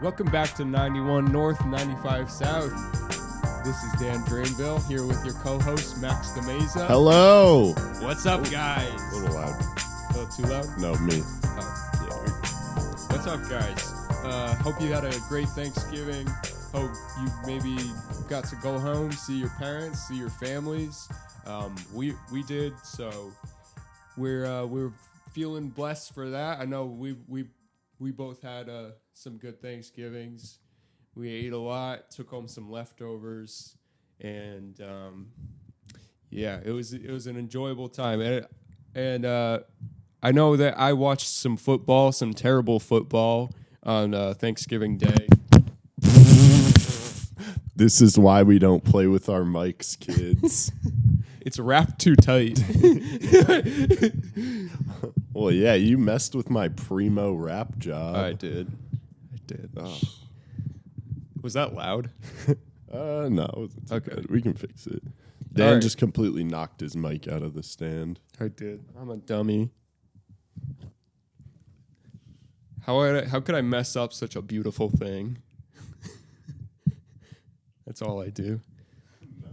Welcome back to 91 North, 95 South. This is Dan Drainville here with your co-host Max DeMeza. Hello. What's up, guys? A little loud. A little too loud? No, me. Oh. Yeah. What's up, guys? Hope you had a great Thanksgiving. Hope you maybe got to go home, see your parents, see your families. We did, so we're feeling blessed for that. I know we both had some good Thanksgivings. We ate a lot, took home some leftovers, and it was an enjoyable time. And I know that I watched some football, some terrible football on Thanksgiving Day. This is why we don't play with our mics, kids. It's wrapped too tight. Well, yeah, you messed with my primo rap job. I did. Oh. Was that loud? No, it wasn't too Okay. bad. We can fix it. Dan right. just completely knocked his mic out of the stand. I did. I'm a dummy. How could I mess up such a beautiful thing? That's all I do. No.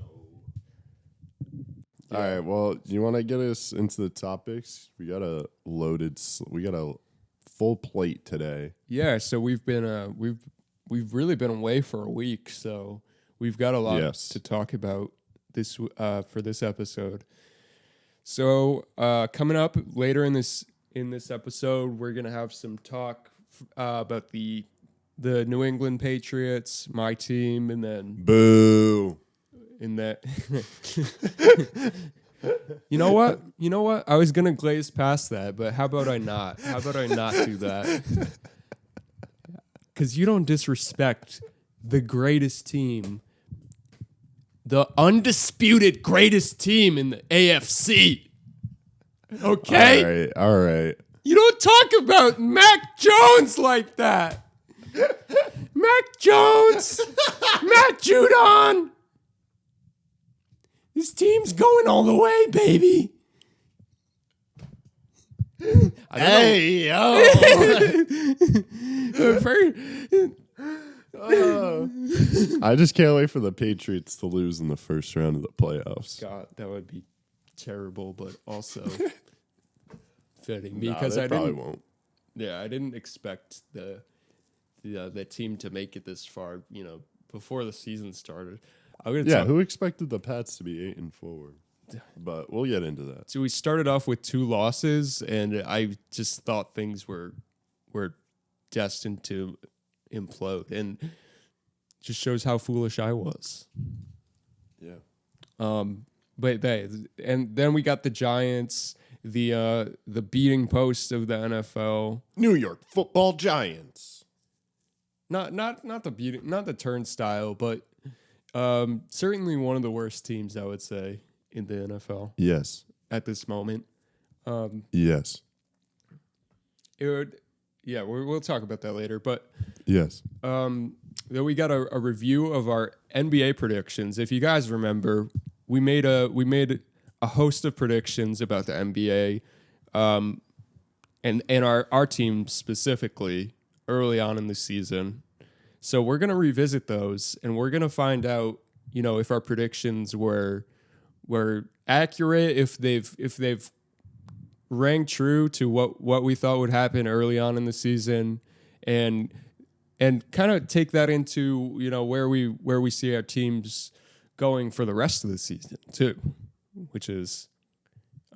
All right. Well, you want to get us into the topics? We got a full plate today. Yeah. So we've been we've really been away for a week, so we've got a lot to talk about this for this episode. So coming up later in this episode, we're gonna have some talk about the New England Patriots, my team, and then Boo. in that. You know what? I was gonna glaze past that, but how about I not? How about I not do that? Because you don't disrespect the greatest team, the undisputed greatest team in the AFC. Okay? All right. You don't talk about Mac Jones like that. Mac Jones, Matt Judon. This team's going all the way, baby. Hey, yo. I just can't wait for the Patriots to lose in the first round of the playoffs. God, that would be terrible, but also fitting Because I probably didn't. won't. Yeah, I didn't expect the team to make it this far. Before the season started. Who expected the PATS to be 8-4? But we'll get into that. So we started off with 2 losses, and I just thought things were destined to implode, and it just shows how foolish I was. Yeah. But then we got the Giants, the beating post of the NFL. New York Football Giants. Not the beating, not the turnstile, but certainly one of the worst teams, I would say, in the NFL. Yes. At this moment. Yes. We'll talk about that later. But yes. Then we got a review of our NBA predictions. If you guys remember, we made a host of predictions about the NBA, and our team specifically early on in the season. So we're gonna revisit those, and we're gonna find out, if our predictions were accurate, if they've rang true to what we thought would happen early on in the season, and kind of take that into where we see our teams going for the rest of the season too, which is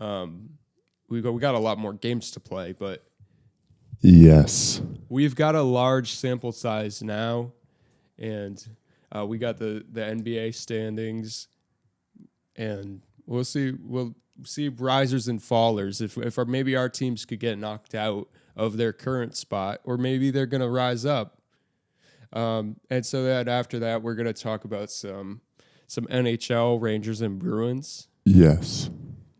we got a lot more games to play, but yes, we've got a large sample size now, and we got the NBA standings, and we'll see risers and fallers if maybe our teams could get knocked out of their current spot, or maybe they're going to rise up. And so that after that, we're going to talk about some NHL, Rangers and Bruins. Yes.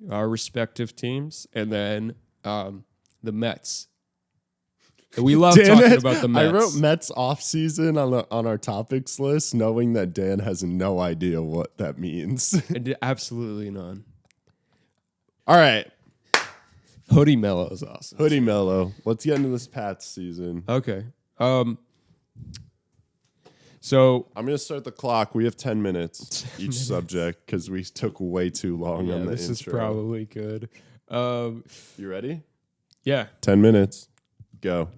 Our respective teams, and then the Mets. And we love talking about the Mets. I wrote Mets off-season on our topics list, knowing that Dan has no idea what that means. Absolutely none. All right. Hoodie Mellow is awesome. Hoodie Mellow. Let's get into this Pats season. Okay. So I'm going to start the clock. We have 10 minutes each subject because we took way too long on the this intro. is probably good. You ready? Yeah. 10 minutes. Go.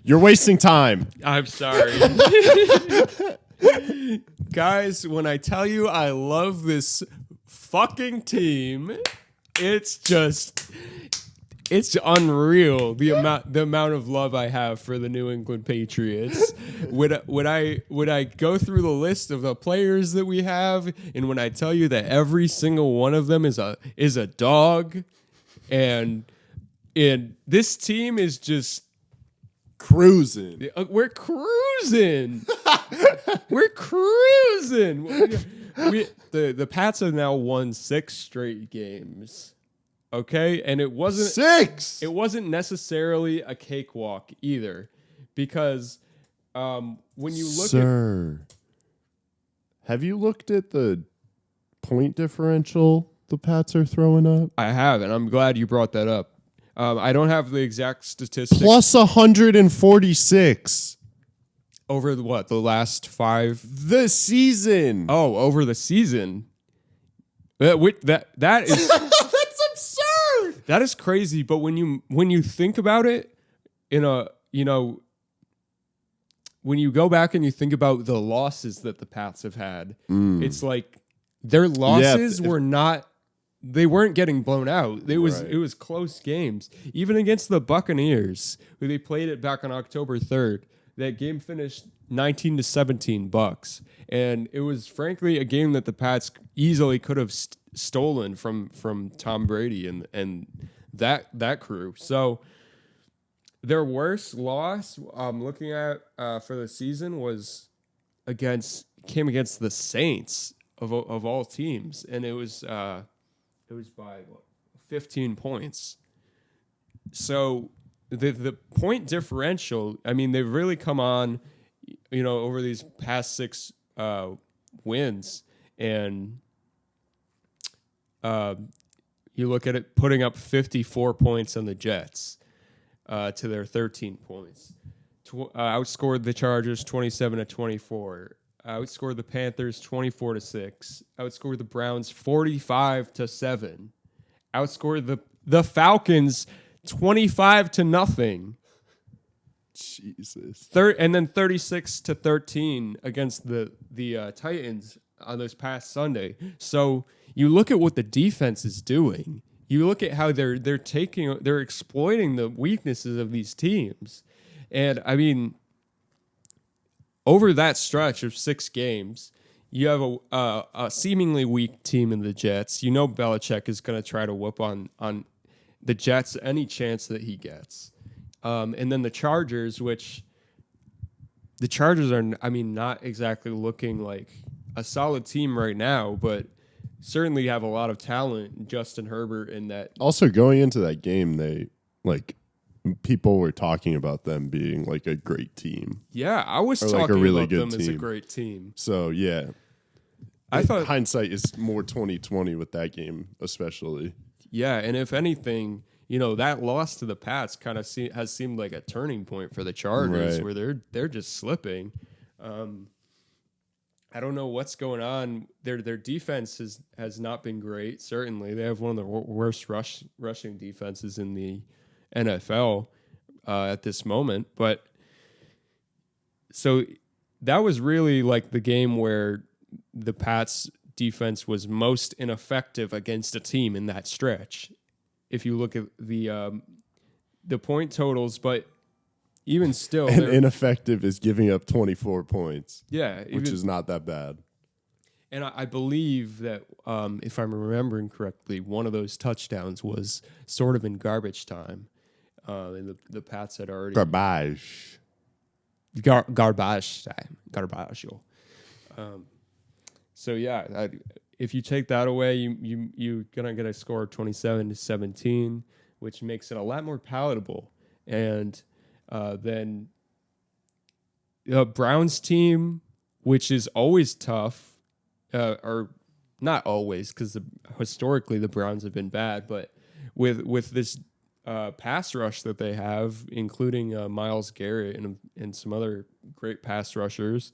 You're wasting time. I'm sorry. Guys, when I tell you I love this fucking team, it's unreal the amount of love I have for the New England Patriots. Would I go through the list of the players that we have, and when I tell you that every single one of them is a dog, and this team is just cruising. We're cruising. We're cruising. The Pats have now won 6 straight games. Okay, and it wasn't 6. It wasn't necessarily a cakewalk either, because when you look have you looked at the point differential the Pats are throwing up? I have, and I'm glad you brought that up. I don't have the exact statistics. Plus 146 over the last 5 the season. Oh, over the season. That is That's absurd. That is crazy. But when you think about it, when you go back and you think about the losses that the Pats have had, it's like their losses they weren't getting blown out. It was close games. Even against the Buccaneers, who they played it back on October 3rd, that game finished 19-17 Bucks. And it was frankly a game that the Pats easily could have stolen from Tom Brady and that crew. So their worst loss I'm looking at for the season came against the Saints of all teams, and it was by 15 points. So the point differential, I mean, they've really come on, over these past 6 wins, and you look at it, putting up 54 points on the Jets to their 13 points. Outscored the Chargers 27-24. Outscored the Panthers 24-6. Outscored the Browns 45-7. Outscored the Falcons 25-0. Jesus. And then 36-13 against the Titans on this past Sunday. So you look at what the defense is doing. You look at how they're exploiting the weaknesses of these teams. And I mean, over that stretch of 6 games, you have a seemingly weak team in the Jets. Belichick is going to try to whoop on the Jets any chance that he gets. And then the Chargers, which the Chargers are, not exactly looking like a solid team right now, but certainly have a lot of talent. Justin Herbert in that. Also, going into that game, people were talking about them being like a great team. Yeah, I was talking a really about good them team. as a great team. So yeah, I thought hindsight is more 2020 with that game, especially. Yeah, and if anything, that loss to the Pats kind of has seemed like a turning point for the Chargers, where they're just slipping. I don't know what's going on. Their defense has not been great. Certainly, they have one of the worst rushing defenses in the NFL at this moment. But so that was really like the game where the Pats defense was most ineffective against a team in that stretch. If you look at the point totals, but even still, and ineffective is giving up 24 points. Yeah, which is not that bad. And I believe that if I'm remembering correctly, one of those touchdowns was sort of in garbage time. And the Pats had already garbage time. So yeah, if you take that away, you're gonna get a score of 27-17, which makes it a lot more palatable. And then the Browns team, which is always tough, or not always, because historically the Browns have been bad, but with this pass rush that they have, including Myles Garrett and some other great pass rushers.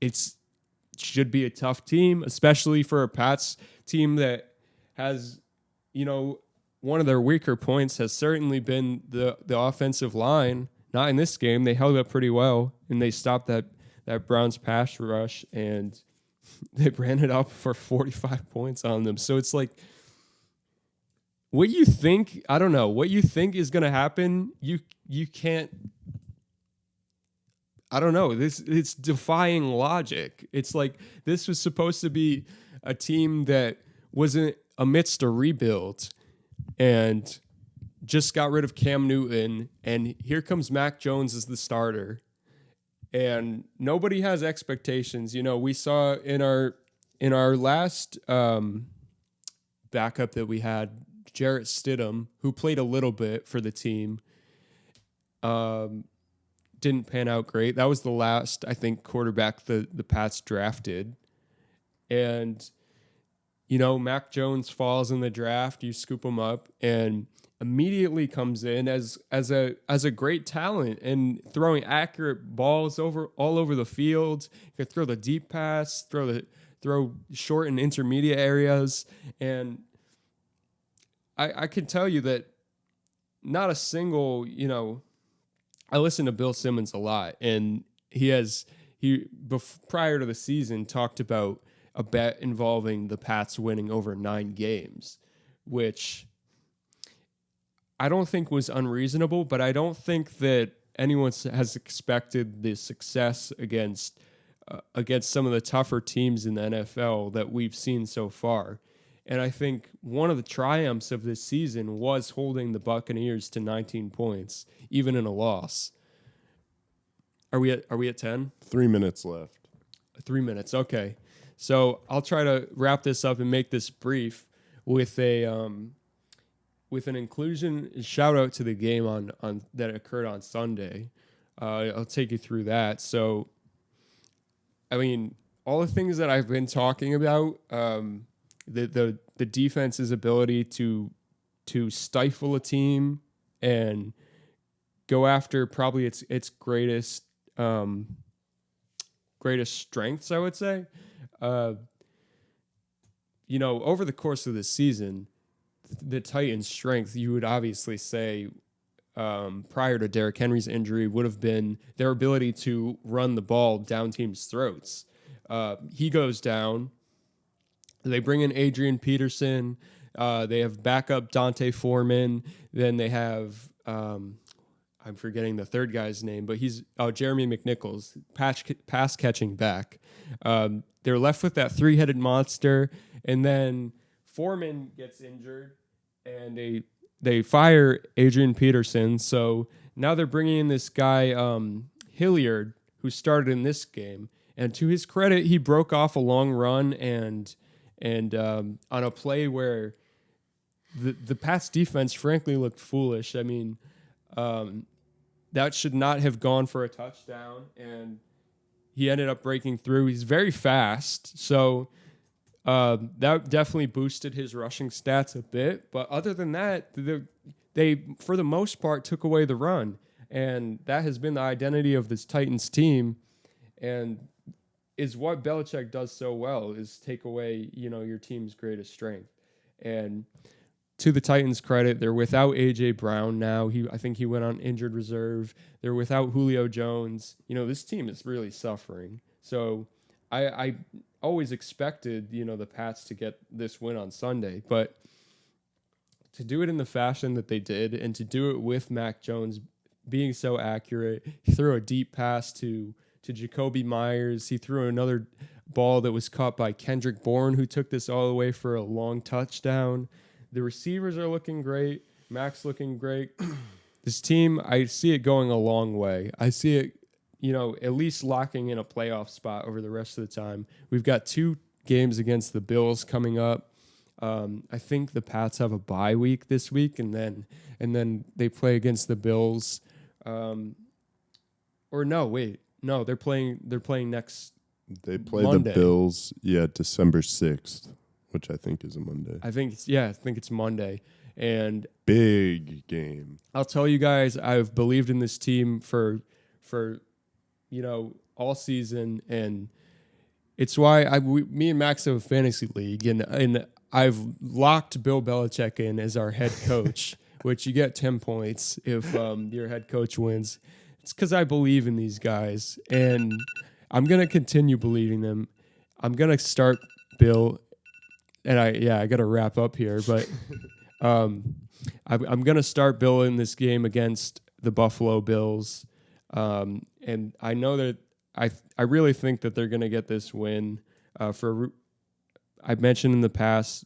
It's should be a tough team, especially for a Pats team that has, one of their weaker points has certainly been the offensive line. Not in this game. They held up pretty well, and they stopped that Browns pass rush, and they ran it up for 45 points on them. So it's like, what you think, I don't know, what you think is going to happen, you can't, I don't know. It's defying logic. It's like this was supposed to be a team that wasn't amidst a rebuild and just got rid of Cam Newton, and here comes Mac Jones as the starter. And nobody has expectations. We saw in our last backup that we had, Jarrett Stidham, who played a little bit for the team, didn't pan out great. That was the last, I think, quarterback the Pats drafted. And, Mac Jones falls in the draft. You scoop him up and immediately comes in as a great talent and throwing accurate balls all over the field. You could throw the deep pass, throw short and intermediate areas. And I can tell you that not a single, I listen to Bill Simmons a lot, and prior to the season talked about a bet involving the Pats winning over 9 games, which I don't think was unreasonable, but I don't think that anyone has expected the success against some of the tougher teams in the NFL that we've seen so far. And I think one of the triumphs of this season was holding the Buccaneers to 19 points, even in a loss. Are we at 10? 3 minutes left. 3 minutes. Okay. So I'll try to wrap this up and make this brief with an inclusion shout out to the game on that occurred on Sunday. I'll take you through that. So, I mean, all the things that I've been talking about, the defense's ability to stifle a team and go after probably its greatest strengths, I would say. Over the course of the season, the Titans' strength, you would obviously say, prior to Derrick Henry's injury, would have been their ability to run the ball down teams' throats. He goes down. They bring in Adrian Peterson. They have backup Dante Foreman. Then they have, I'm forgetting the third guy's name, but he's Jeremy McNichols, pass catching back. They're left with that 3-headed monster, and then Foreman gets injured, and they fire Adrian Peterson. So now they're bringing in this guy, Hilliard, who started in this game. And to his credit, he broke off a long run and on a play where the Pats defense frankly looked foolish. I mean, that should not have gone for a touchdown, and he ended up breaking through. He's very fast, so that definitely boosted his rushing stats a bit. But other than that, they for the most part took away the run, and that has been the identity of this Titans team, and is what Belichick does so well, is take away your team's greatest strength. And to the Titans' credit, they're without A.J. Brown now. I think he went on injured reserve. They're without Julio Jones. This team is really suffering. So I always expected, the Pats to get this win on Sunday. But to do it in the fashion that they did, and to do it with Mac Jones being so accurate, he threw a deep pass to Jacoby Myers. He threw another ball that was caught by Kendrick Bourne, who took this all the way for a long touchdown. The receivers are looking great. Mac's looking great. This team, I see it going a long way. I see it, at least locking in a playoff spot over the rest of the time. We've got 2 games against the Bills coming up. I think the Pats have a bye week this week, and then they play against the Bills. No, they're playing next. They play Monday. The Bills, December 6th, which I think is a Monday. I think it's Monday. And big game. I'll tell you guys, I've believed in this team for all season, and it's why me and Max have a fantasy league, and I've locked Bill Belichick in as our head coach, which you get 10 points if your head coach wins. It's because I believe in these guys, and I'm gonna continue believing them. I'm gonna start Bill, and I got to wrap up here, but I'm gonna start Bill in this game against the Buffalo Bills, and I know that I really think that they're gonna get this win. I mentioned in the past,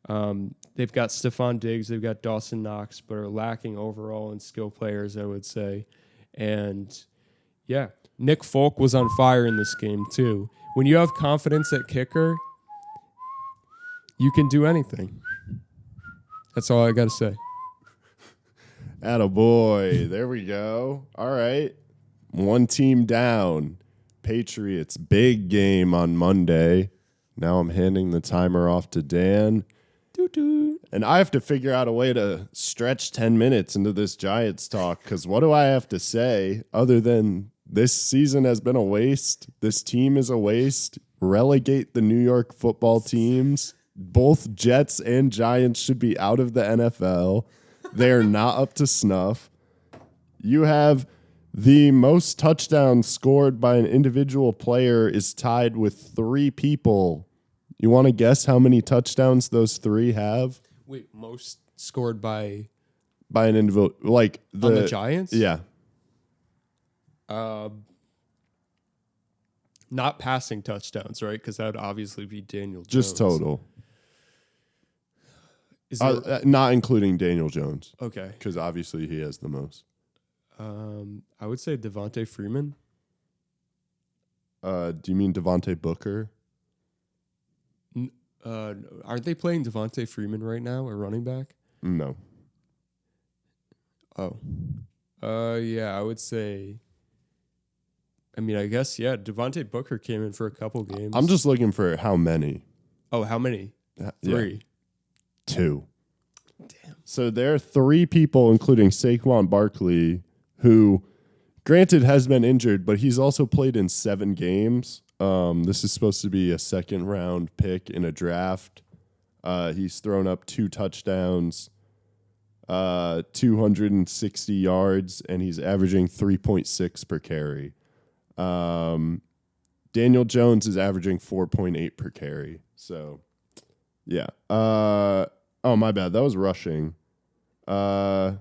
they've got Stephon Diggs, they've got Dawson Knox, but are lacking overall in skill players, I would say. And yeah, Nick Folk was on fire in this game too. When you have confidence at kicker, you can do anything. That's all I got to say. Attaboy. There we go. All right. One team down. Patriots, big game on Monday. Now I'm handing the timer off to Dan. Doo-doo. And I have to figure out a way to stretch 10 minutes into this Giants talk, because what do I have to say other than this season has been a waste? This team is a waste. Relegate the New York football teams. Both Jets and Giants should be out of the NFL. They're not up to snuff. You have the most touchdowns scored by an individual player is tied with 3 people. You want to guess how many touchdowns those 3 have? Wait, most scored by an individual, like on the Giants? Yeah. Not passing touchdowns, right? Because that would obviously be Daniel Jones. Just total. Is there, not including Daniel Jones. Okay. Because obviously he has the most. I would say Devontae Freeman. Do you mean Devontae Booker? Aren't they playing Devontae Freeman right now, a running back? No. Oh. Yeah, I would say. I mean, I guess, yeah, Devontae Booker came in for a couple games. I'm just looking for how many. Oh, how many? 3. Yeah. 2. Damn. So there are 3 people, including Saquon Barkley, who, granted, has been injured, but he's also played in 7 games. This is supposed to be a second-round pick in a draft. He's thrown up 2 touchdowns, 260 yards, and he's averaging 3.6 per carry. Daniel Jones is averaging 4.8 per carry. So, yeah. Oh, my bad. That was rushing. Passing.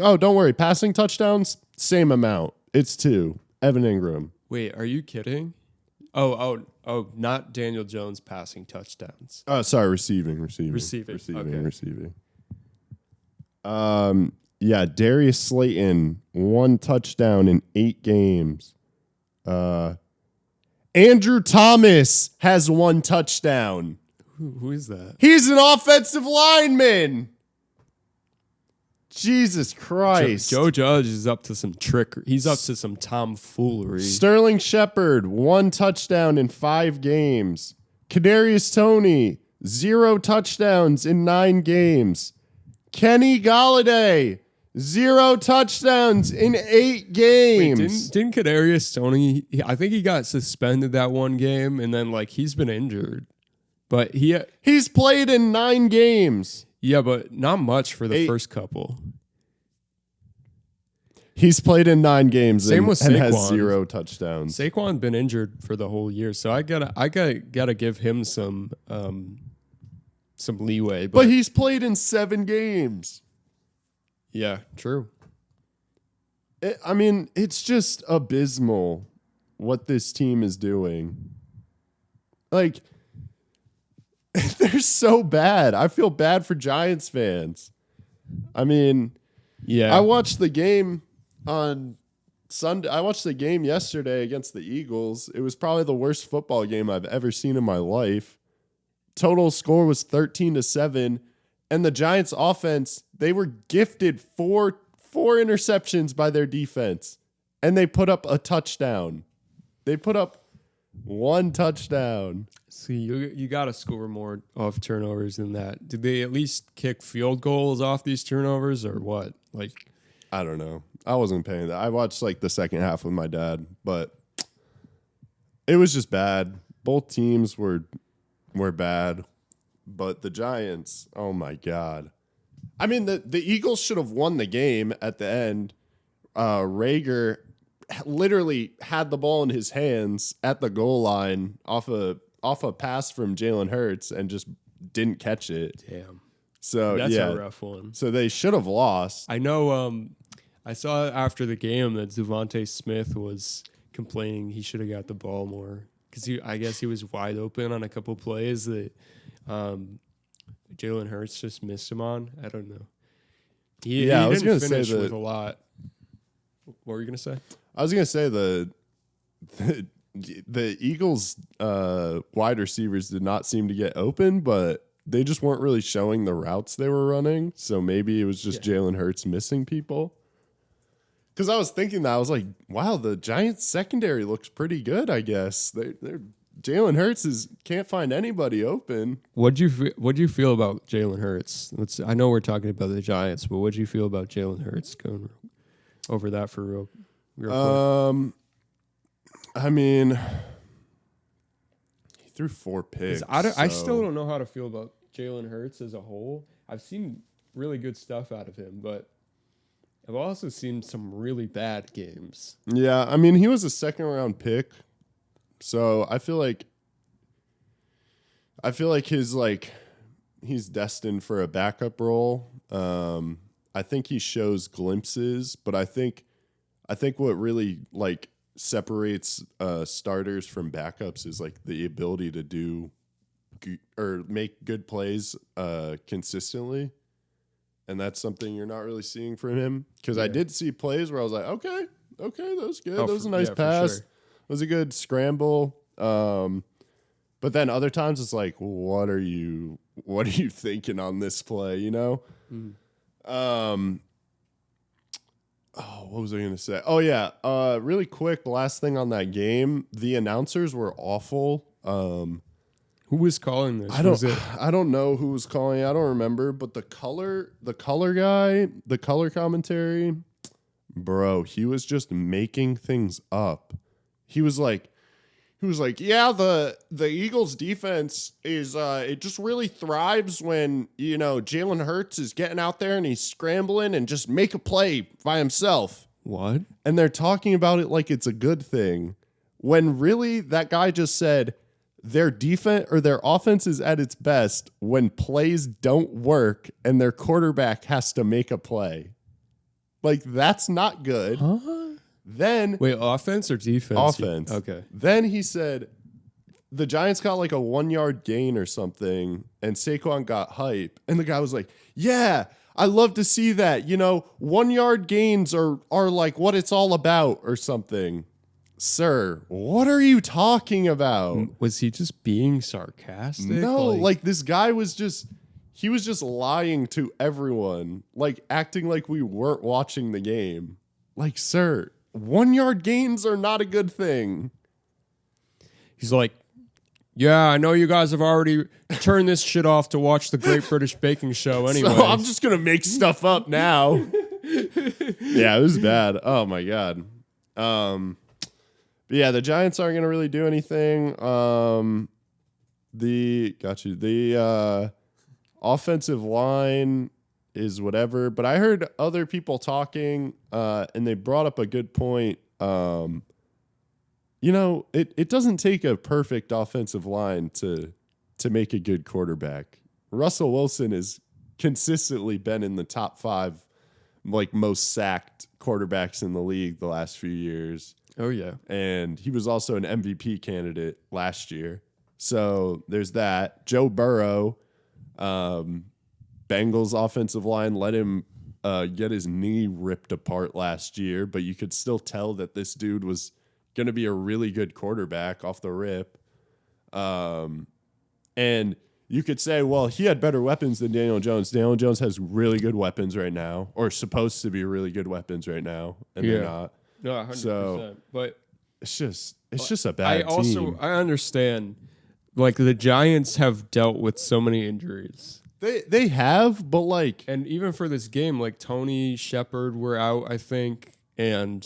Oh, don't worry. Passing touchdowns, same amount. It's 2. Evan Ingram. Wait, are you kidding? Oh, not Daniel Jones passing touchdowns. Sorry, receiving. Okay. Yeah, Darius Slayton, 1 touchdown in 8 games. Andrew Thomas has 1 touchdown. Who is that? He's an offensive lineman. Jesus Christ. Joe Judge is up to some trickery. He's up to some tomfoolery. Sterling Shepard, 1 touchdown in 5 games. Kadarius Toney, 0 touchdowns in 9 games. Kenny Golladay, 0 touchdowns in 8 games. Wait, didn't Kadarius Toney? I think he got suspended that one game, and then he's been injured. But he's played in 9 games. Yeah, but not much for the first couple. He's played in 9 games and has 0 touchdowns. Saquon been injured for the whole year, so I gotta give him some leeway. But he's played in 7 games. Yeah, true. It's just abysmal what this team is doing. They're so bad. I feel bad for Giants fans. Yeah. I watched the game on Sunday. I watched the game yesterday against the Eagles. It was probably the worst football game I've ever seen in my life. Total score was 13-7, and the Giants offense, they were gifted 4 interceptions by their defense, and they put up a touchdown. They put up 1 touchdown. See, you got to score more off turnovers than that. Did they at least kick field goals off these turnovers or what? Like, I don't know. I wasn't paying that. I watched like the second half with my dad, but it was just bad. Both teams were bad, but the Giants, oh my God. I mean, the Eagles should have won the game at the end. Rager literally had the ball in his hands at the goal line off a pass from Jalen Hurts and just didn't catch it. damn. So That's yeah, a rough one. so they should have lost. I know I saw after the game that Devontae Smith was complaining he should have got the ball more because I guess he was wide open on a couple plays that Jalen Hurts just missed him on. I don't know. He I was didn't gonna finish say with a lot. What were you going to say? I was gonna say the Eagles wide receivers did not seem to get open, but they just weren't really showing the routes they were running. So maybe it was just Jalen Hurts missing people. Because I was thinking that I was like, wow, the Giants secondary looks pretty good. I guess they're Jalen Hurts can't find anybody open. What'd you feel about Jalen Hurts? I know we're talking about the Giants, but what'd you feel about Jalen Hurts going over that for real quick? I mean, he threw 4 picks. I still don't know how to feel about Jalen Hurts as a whole. I've seen really good stuff out of him, but I've also seen some really bad games. Yeah, I mean, he was a 2nd-round pick, so I feel like he's destined for a backup role. I think he shows glimpses, but I think what really like separates starters from backups is like the ability to do or make good plays consistently. And that's something you're not really seeing from him. Because I did see plays where I was like, okay, that was good. That was a nice pass. Sure. It was a good scramble. But then other times it's like, what are you thinking on this play, you know? What was I going to say? Oh, yeah. Really quick, last thing on that game. The announcers were awful. Who was calling this? I don't know who was calling. I don't remember. But the color guy, the color commentary, bro, he was just making things up. He was like, yeah, the Eagles defense is it just really thrives when, you know, Jalen Hurts is getting out there and he's scrambling and just make a play by himself. What? And they're talking about it like it's a good thing. When really that guy just said their defense or their offense is at its best when plays don't work and their quarterback has to make a play. Like, that's not good. Huh? Then wait, offense or defense? Offense. Okay. Then he said the Giants got like a 1-yard gain or something, and Saquon got hype. And the guy was like, yeah, I love to see that. You know, 1-yard gains are like what it's all about or something. Sir, what are you talking about? Was he just being sarcastic? No, like this guy was just lying to everyone, like acting like we weren't watching the game. Like, sir, 1-yard gains are not a good thing. He's like, yeah, I know you guys have already turned this shit off to watch the Great British Baking Show anyway. So I'm just going to make stuff up now. Yeah, it was bad. Oh, my God. But yeah, the Giants aren't going to really do anything. The offensive line is whatever. But I heard other people talking, and they brought up a good point. You know, it doesn't take a perfect offensive line to make a good quarterback. Russell Wilson has consistently been in the top 5, like, most sacked quarterbacks in the league the last few years. Oh, yeah. And he was also an MVP candidate last year. So there's that. Joe Burrow, Bengals offensive line let him get his knee ripped apart last year, but you could still tell that this dude was going to be a really good quarterback off the rip. And you could say, well, he had better weapons than Daniel Jones. Daniel Jones has really good weapons right now, or supposed to be really good weapons right now, and they're not. No, 100%. So but it's It's just a bad team. I understand. Like the Giants have dealt with so many injuries. They have, but like, and even for this game, like Tony Shepard were out, I think, and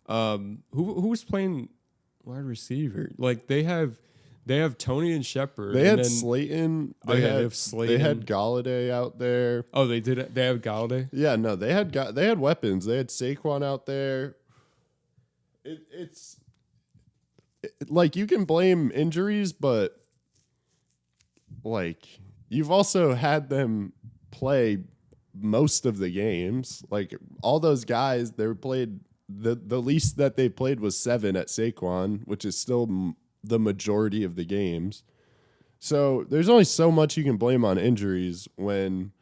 who was playing wide receiver? Like they have Tony and Shepard. They had Slayton. They had Slayton. They had Galladay out there. Oh, they did. They have Galladay. Yeah, no, they had weapons. They had Saquon out there. It's like you can blame injuries, but like you've also had them play most of the games. Like all those guys, they played the least that they played was 7 at Saquon, which is still the majority of the games. So there's only so much you can blame on injuries when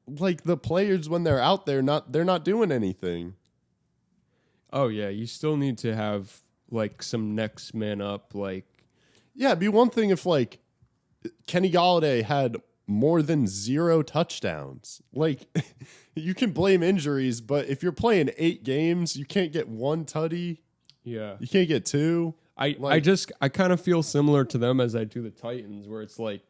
like the players when they're out there they're not doing anything. Oh yeah, you still need to have like some next man up. Like yeah, it'd be one thing if like Kenny Galladay had more than 0 touchdowns. Like you can blame injuries, but if you're playing 8 games, you can't get 1 tutty. Yeah, you can't get 2. I kind of feel similar to them as I do the Titans, where it's like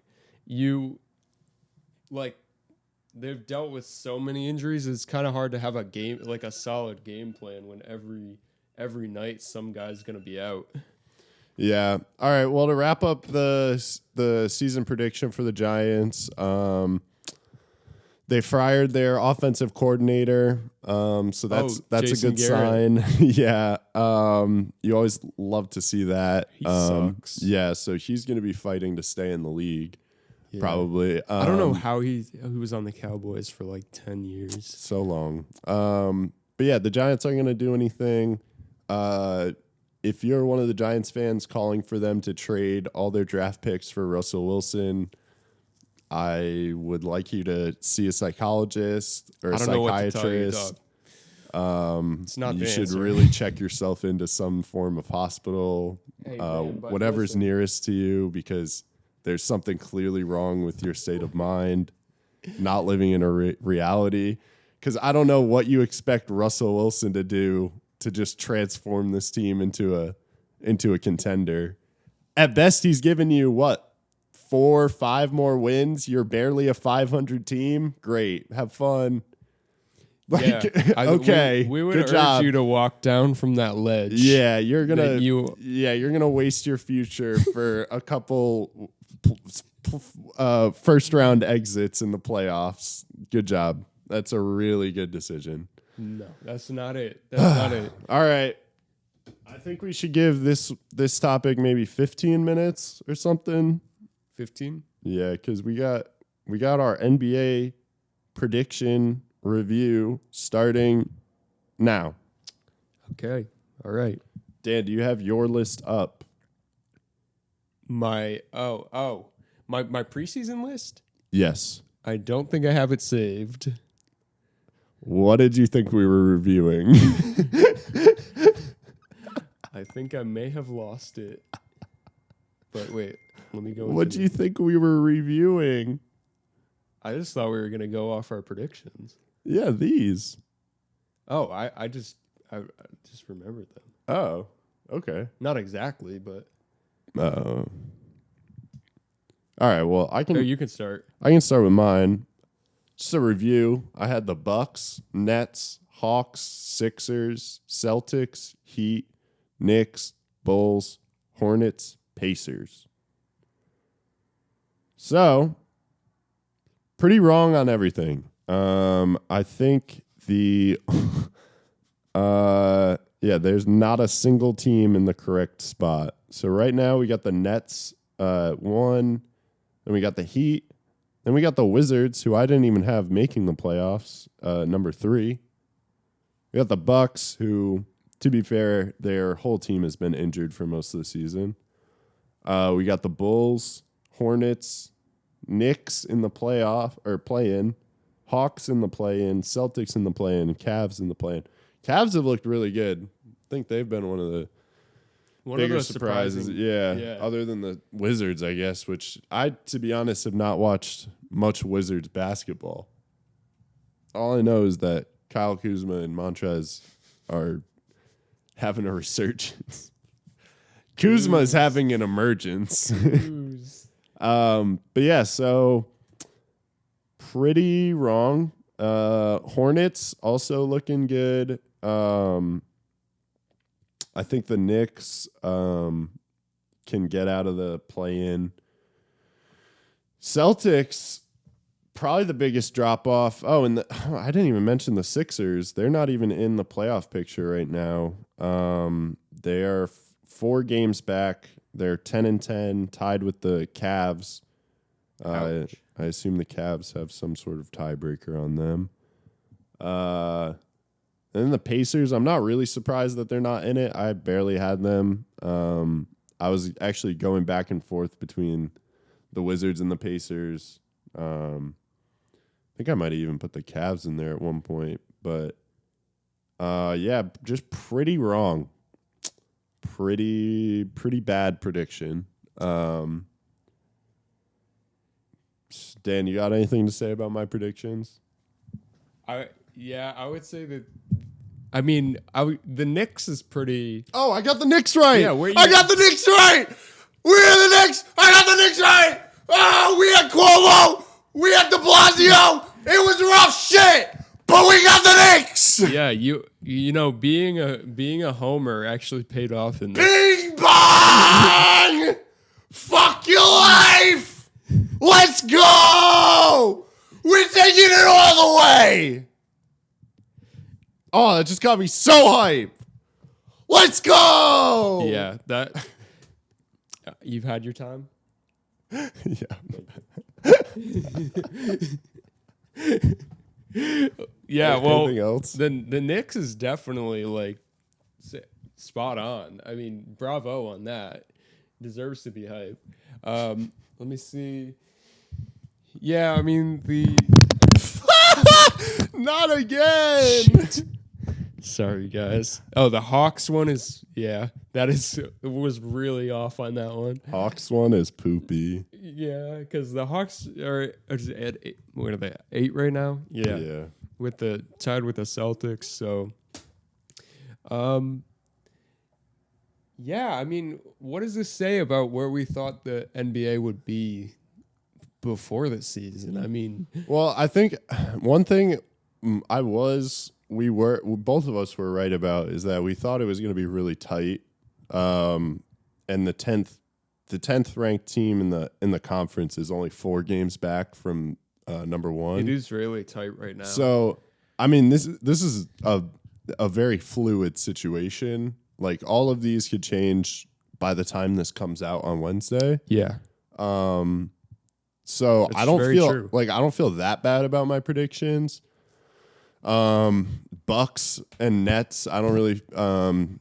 they've dealt with so many injuries. It's kind of hard to have a solid game plan when every night some guy's gonna be out. Yeah. All right. Well, to wrap up the season prediction for the Giants, they fired their offensive coordinator. So that's Jason a good Garrett. sign. Yeah. You always love to see that. He sucks. Yeah. So he's going to be fighting to stay in the league. Yeah. Probably. I don't know how he was on the Cowboys for like 10 years. So long. But yeah, the Giants aren't going to do anything. If you're one of the Giants fans calling for them to trade all their draft picks for Russell Wilson, I would like you to see a psychologist or a psychiatrist. It's not you the should answer. really check yourself into some form of hospital, Hey, man, whatever's listen. nearest to you, because there's something clearly wrong with your state of mind, not living in a reality. Because I don't know what you expect Russell Wilson to do to just transform this team into a contender. At best, he's given you what? 4 or 5 more wins. You're barely a 500 team. Great. Have fun. Like, Yeah. okay. We would good urge job. you to walk down from that ledge. Yeah, you're gonna you're gonna waste your future for a couple first round exits in the playoffs. Good job. That's a really good decision. No, that's not it. That's not it. All right. I think we should give this topic maybe 15 minutes or something. 15? Yeah, because we got our NBA prediction review starting now. Okay. All right. Dan, do you have your list up? My preseason list? Yes. I don't think I have it saved. What did you think we were reviewing? I think I may have lost it. But wait, let me go. What do you think we were reviewing? I just thought we were going to go off our predictions. Yeah, these. Oh, I just remembered them. Oh, okay. Not exactly, but All right, well, you can start. I can start with mine. Just a review. I had the Bucks, Nets, Hawks, Sixers, Celtics, Heat, Knicks, Bulls, Hornets, Pacers. So, pretty wrong on everything. I think there's not a single team in the correct spot. So right now we got the Nets 1, then we got the Heat, then we got the Wizards, who I didn't even have making the playoffs, number 3. We got the Bucks, who, to be fair, their whole team has been injured for most of the season. We got the Bulls, Hornets, Knicks in the play-in, Hawks in the play-in, Celtics in the play-in, Cavs in the play-in. Cavs have looked really good. I think they've been one of the bigger surprises. Yeah, other than the Wizards, I guess, which I, to be honest, have not watched much Wizards basketball. All I know is that Kyle Kuzma and Montrez are having a resurgence. Kuzma's having an emergence. But yeah, so pretty wrong. Hornets also looking good. I think the Knicks can get out of the play-in. Celtics, probably the biggest drop-off. Oh, and I didn't even mention the Sixers. They're not even in the playoff picture right now. They are 4 games back. They're 10-10, tied with the Cavs. I assume the Cavs have some sort of tiebreaker on them. And then the Pacers, I'm not really surprised that they're not in it. I barely had them. I was actually going back and forth between the Wizards and the Pacers. I think I might have even put the Cavs in there at one point. But, yeah, just pretty wrong. Pretty bad prediction. Dan, you got anything to say about my predictions? I would say that. I mean, the Knicks is pretty. Oh, I got the Knicks right. Yeah, I got the Knicks right. We're the Knicks. I got the Knicks right. Oh, we had Cuomo. We had De Blasio. It was rough shit, but we got the Knicks. Yeah, you know, being a homer actually paid off in this. Bing bong. Fuck your life. Let's go. We're taking it all the way. Oh, that just got me so hype. Let's go. Yeah, that. You've had your time? Yeah. Yeah, well, anything else? the Knicks is definitely like spot on. I mean, bravo on that. Deserves to be hype. Let me see. Yeah, I mean Not again. Sorry, guys. Oh, the Hawks one is it was really off on that one. Hawks one is poopy. Yeah, because the Hawks are at 8, what are they, 8 right now? Yeah. With tied with the Celtics. So, yeah, I mean, what does this say about where we thought the NBA would be before the season? I mean, well, I think one thing both of us were right about is that we thought it was going to be really tight. And the 10th ranked team in the conference is only 4 games back from number 1. It is really tight right now. So, I mean, this is a very fluid situation. Like, all of these could change by the time this comes out on Wednesday. Yeah. So It's I don't very feel true. like I don't feel that bad about my predictions. Bucks and Nets, I don't really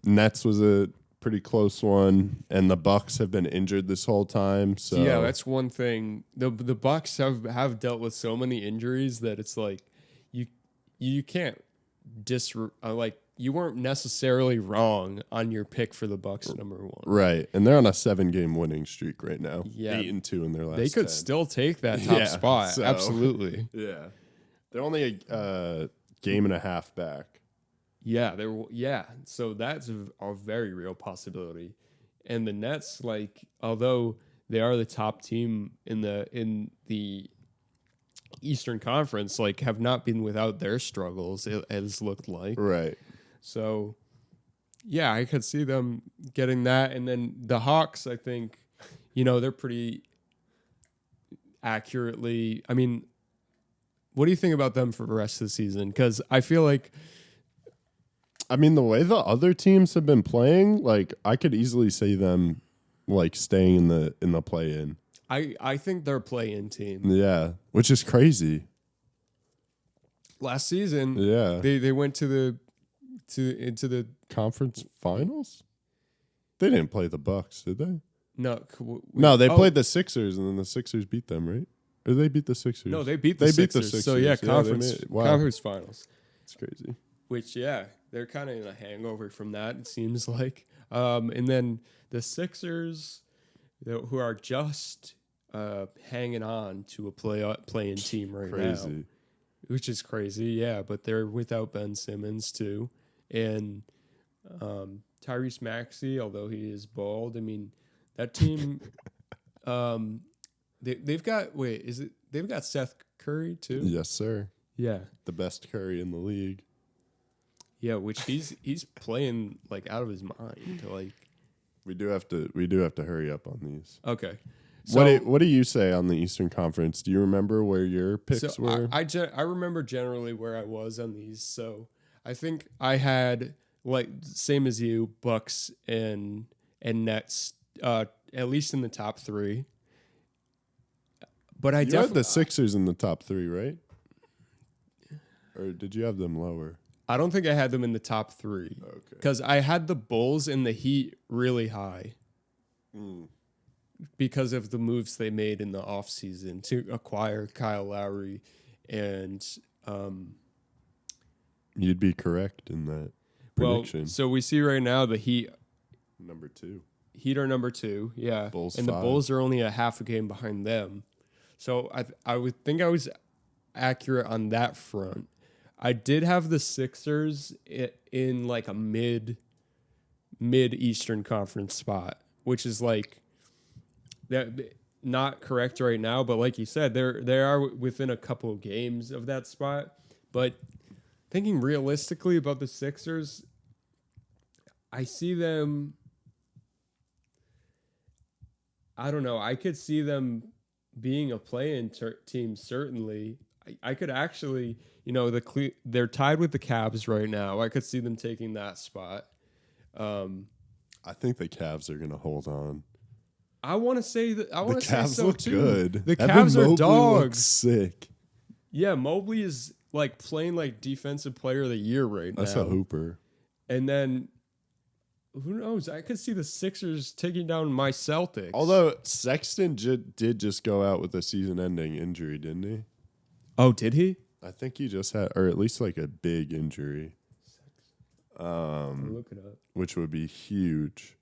Nets was a pretty close one, and the Bucks have been injured this whole time. So yeah, that's one thing. The Bucks have dealt with so many injuries that it's like you can't you weren't necessarily wrong on your pick for the Bucks number 1. right, and they're on a 7-game winning streak right now. Yeah. 8-2 in their last. They could 10. still take that top Yeah, spot. so- Absolutely. Yeah, they're only a game and a half back. Yeah, so that's a very real possibility. And the Nets, like, although they are the top team in the Eastern Conference, like, have not been without their struggles, it has looked like. Right. So, yeah, I could see them getting that. And then the Hawks, I think, they're pretty accurately. I mean, what do you think about them for the rest of the season? Because I feel like, I mean, the way the other teams have been playing, like, I could easily see them like staying in the play-in. I think they're a play-in team. Yeah, which is crazy. Last season, Yeah, they went into the conference finals. They didn't play the Bucks, did they? no They played the Sixers, and then the Sixers beat them, right? Or they beat the Sixers? No, they beat the Sixers. So yeah, conference finals. It's crazy. Which they're kind of in a hangover from that. It seems like, and then the Sixers, who are just hanging on to a play-in team right now, which is crazy. Yeah, but they're without Ben Simmons too, and Tyrese Maxey, although he is bald. I mean, that team, they've got they've got Seth Curry too. Yes, sir. Yeah, The best Curry in the league. yeah, which he's playing like out of his mind. Like, We do have to hurry up on these. okay. So, What do you say on the Eastern Conference? Do you remember where your picks were? I remember generally where I was on these. So I think I had like same as you, Bucks and Nets, at least in the top 3. But I you had the Sixers in the top 3, right? Or did you have them lower? I don't think I had them in the top 3. Okay. Because I had the Bulls and the Heat really high. Because of the moves they made in the offseason to acquire Kyle Lowry and You'd be correct in that prediction. well, so we see right now the Heat Number 2. Heat are number 2, yeah. Bulls and 5. the Bulls are only a half a game behind them. So I would think I was accurate on that front. I did have the Sixers in like a mid Eastern Conference spot, which is like that not correct right now, but like you said, they are within a couple of games of that spot. But thinking realistically about the Sixers, I see them. I don't know. I could see them being a play-in team, certainly. I could actually, they're tied with the Cavs right now. I could see them taking that spot. I think the Cavs are going to hold on. I want to say that. I want to say Cavs so look too. good. The Evan Cavs are Mobley dogs. Looks sick. Yeah, Mobley is like playing like defensive player of the year right That's now. a hooper. And then who knows? I could see the Sixers taking down my Celtics. Although Sexton did just go out with a season-ending injury, didn't he? Oh, did he? I think he just had, or at least like a big injury. I'll look it up. Which would be huge.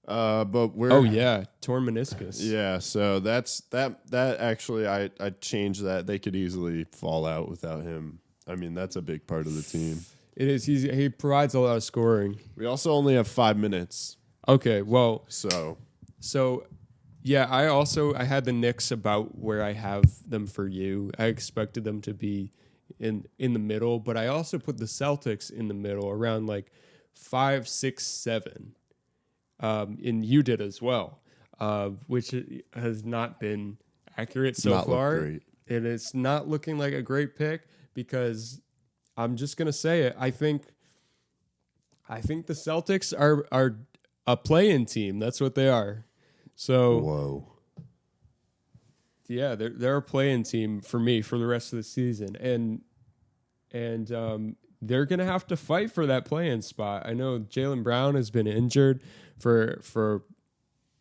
But we're Oh yeah, torn meniscus. yeah. So that actually I changed that. They could easily fall out without him. I mean, that's a big part of the team. It is. He provides a lot of scoring. We also only have 5 minutes, Okay, well, so yeah, I had the Knicks about where I have them for you. I expected them to be in the middle, but I also put the Celtics in the middle, around like 5, 6, 7. And you did as well, which has not been accurate so far. Great. And it's not looking like a great pick because I'm just gonna say it. I think the Celtics are a play-in team. That's what they are. So whoa. yeah, they're a play-in team for me for the rest of the season, and they're gonna have to fight for that play-in spot. I know Jaylen Brown has been injured for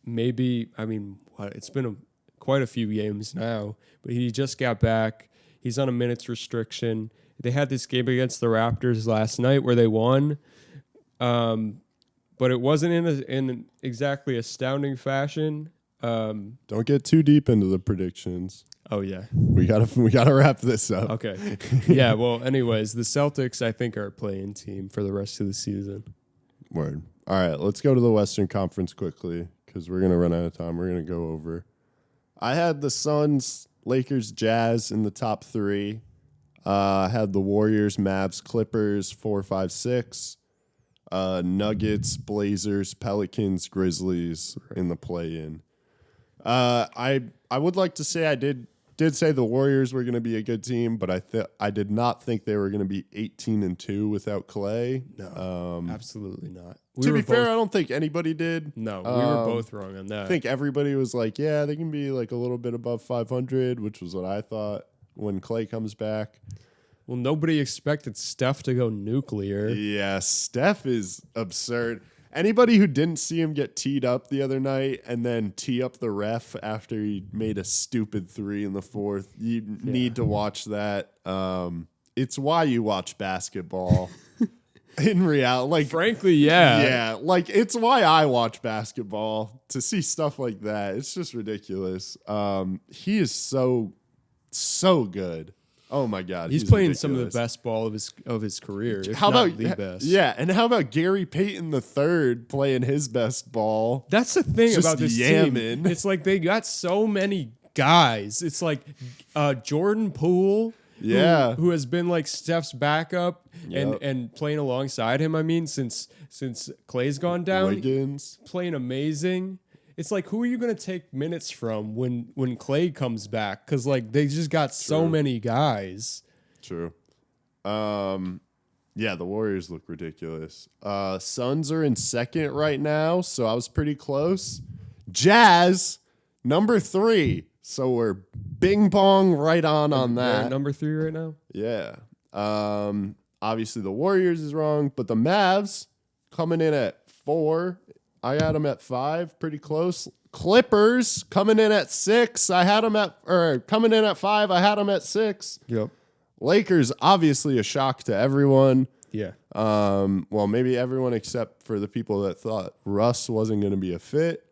maybe, I mean, it's been quite a few games now, but he just got back. He's on a minutes restriction. They had this game against the Raptors last night where they won, but it wasn't in exactly astounding fashion. Don't get too deep into the predictions. Oh yeah, We gotta wrap this up. okay, yeah. Well, anyways, the Celtics I think are a play-in team for the rest of the season. Word. All right, let's go to the Western Conference quickly because we're gonna run out of time. We're gonna go over. I had the Suns, Lakers, Jazz in the top 3. I had the Warriors, Mavs, Clippers 4, 5, 6. Nuggets, Blazers, Pelicans, Grizzlies in the play-in. I would like to say I did say the Warriors were going to be a good team, but I did not think they were going to be 18-2 without Clay. No, absolutely not. To be fair, I don't think anybody did. No, we were both wrong on that. I think everybody was like, yeah, they can be like a little bit above 500, which was what I thought when Clay comes back. Well, nobody expected Steph to go nuclear. Yeah, Steph is absurd. Anybody who didn't see him get teed up the other night and then tee up the ref after he made a stupid 3 in the 4th, you need to watch that. It's why you watch basketball. In reality, like, Frankly, yeah. Yeah, like, it's why I watch basketball, to see stuff like that. It's just ridiculous. He is so good. Oh my God, he's playing ridiculous. some of the best ball of his career. If How not about the best? Yeah, and how about Gary Payton III playing his best ball? That's the thing Just about this yamming. team. It's like they got so many guys. It's like Jordan Poole, who has been like Steph's backup and playing alongside him. I mean, since Clay's gone down, Wiggins playing amazing. It's like, who are you going to take minutes from when Clay comes back? Because like they just got so many guys. True. Yeah, the Warriors look ridiculous. Suns are in second right now, so I was pretty close. Jazz, number 3. So we're bing bong right on They're that. at number 3 right now. Yeah. Obviously the Warriors is wrong, but the Mavs coming in at 4. I had them at 5, pretty close. Clippers coming in at 6. Coming in at 5. I had them at 6. Yep. Lakers, obviously a shock to everyone. Yeah. Well, maybe everyone except for the people that thought Russ wasn't going to be a fit.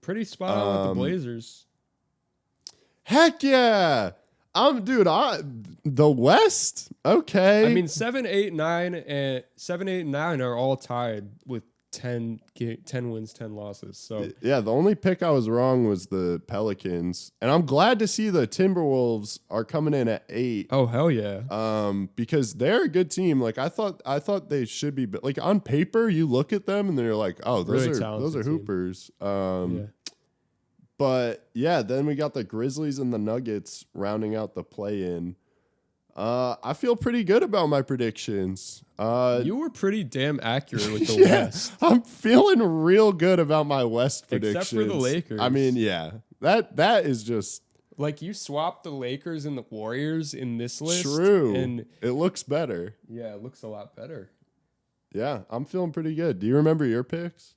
Pretty spot on with the Blazers. Heck yeah. The West? Okay. I mean, 7, 8, 9 are all tied with 10 wins, 10 losses. So yeah, the only pick I was wrong was the Pelicans, and I'm glad to see the Timberwolves are coming in at 8. Oh hell yeah! Because they're a good team. Like I thought they should be. Like on paper, you look at them and they're like, oh, those are hoopers. But yeah, then we got the Grizzlies and the Nuggets rounding out the play-in. I feel pretty good about my predictions. You were pretty damn accurate with the West. I'm feeling real good about my West predictions. Except for the Lakers. I mean, yeah. That is just like you swapped the Lakers and the Warriors in this list. True. And it looks better. Yeah, it looks a lot better. Yeah, I'm feeling pretty good. Do you remember your picks?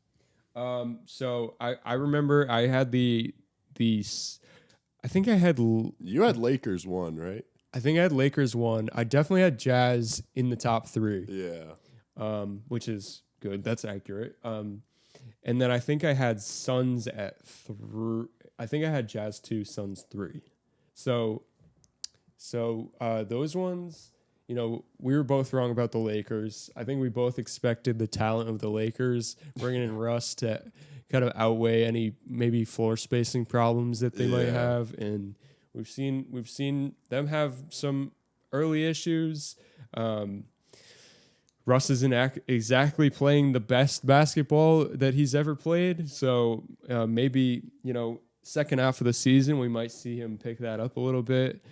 So I remember I had the I think I had you had Lakers 1, right? I think I had Lakers 1. I definitely had Jazz in the top 3. Yeah. Which is good. That's accurate. And then I think I had Suns at 3. I think I had Jazz 2, Suns 3. So those ones, you know, we were both wrong about the Lakers. I think we both expected the talent of the Lakers, bringing in Russ to kind of outweigh any maybe floor spacing problems that they might have. And we've seen them have some early issues. Russ isn't exactly playing the best basketball that he's ever played. So maybe, you know, second half of the season, we might see him pick that up a little bit.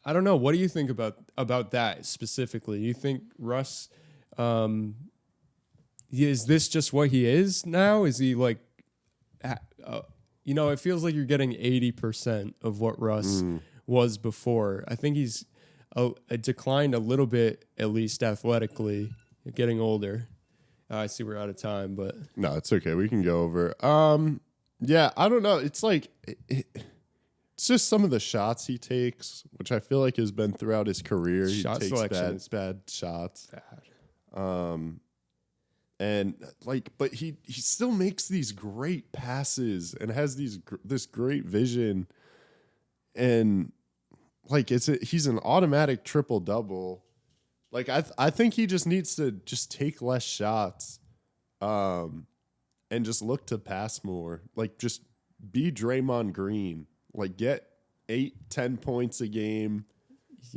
I don't know. What do you think about that specifically? You think Russ, is this just what he is now? Is he like, you know, it feels like you're getting 80% of what Russ was before. I think he's declined a little bit, at least athletically, getting older. I see we're out of time, but no, it's okay. We can go over. Yeah, I don't know. It's like it's just some of the shots he takes, which I feel like has been throughout his career. Shot he takes selection bad shots. bad. And like, but he still makes these great passes and has this great vision, and like he's an automatic triple double. Like I think he just needs to just take less shots, and just look to pass more. Like just be Draymond Green. Like get 8-10 points a game,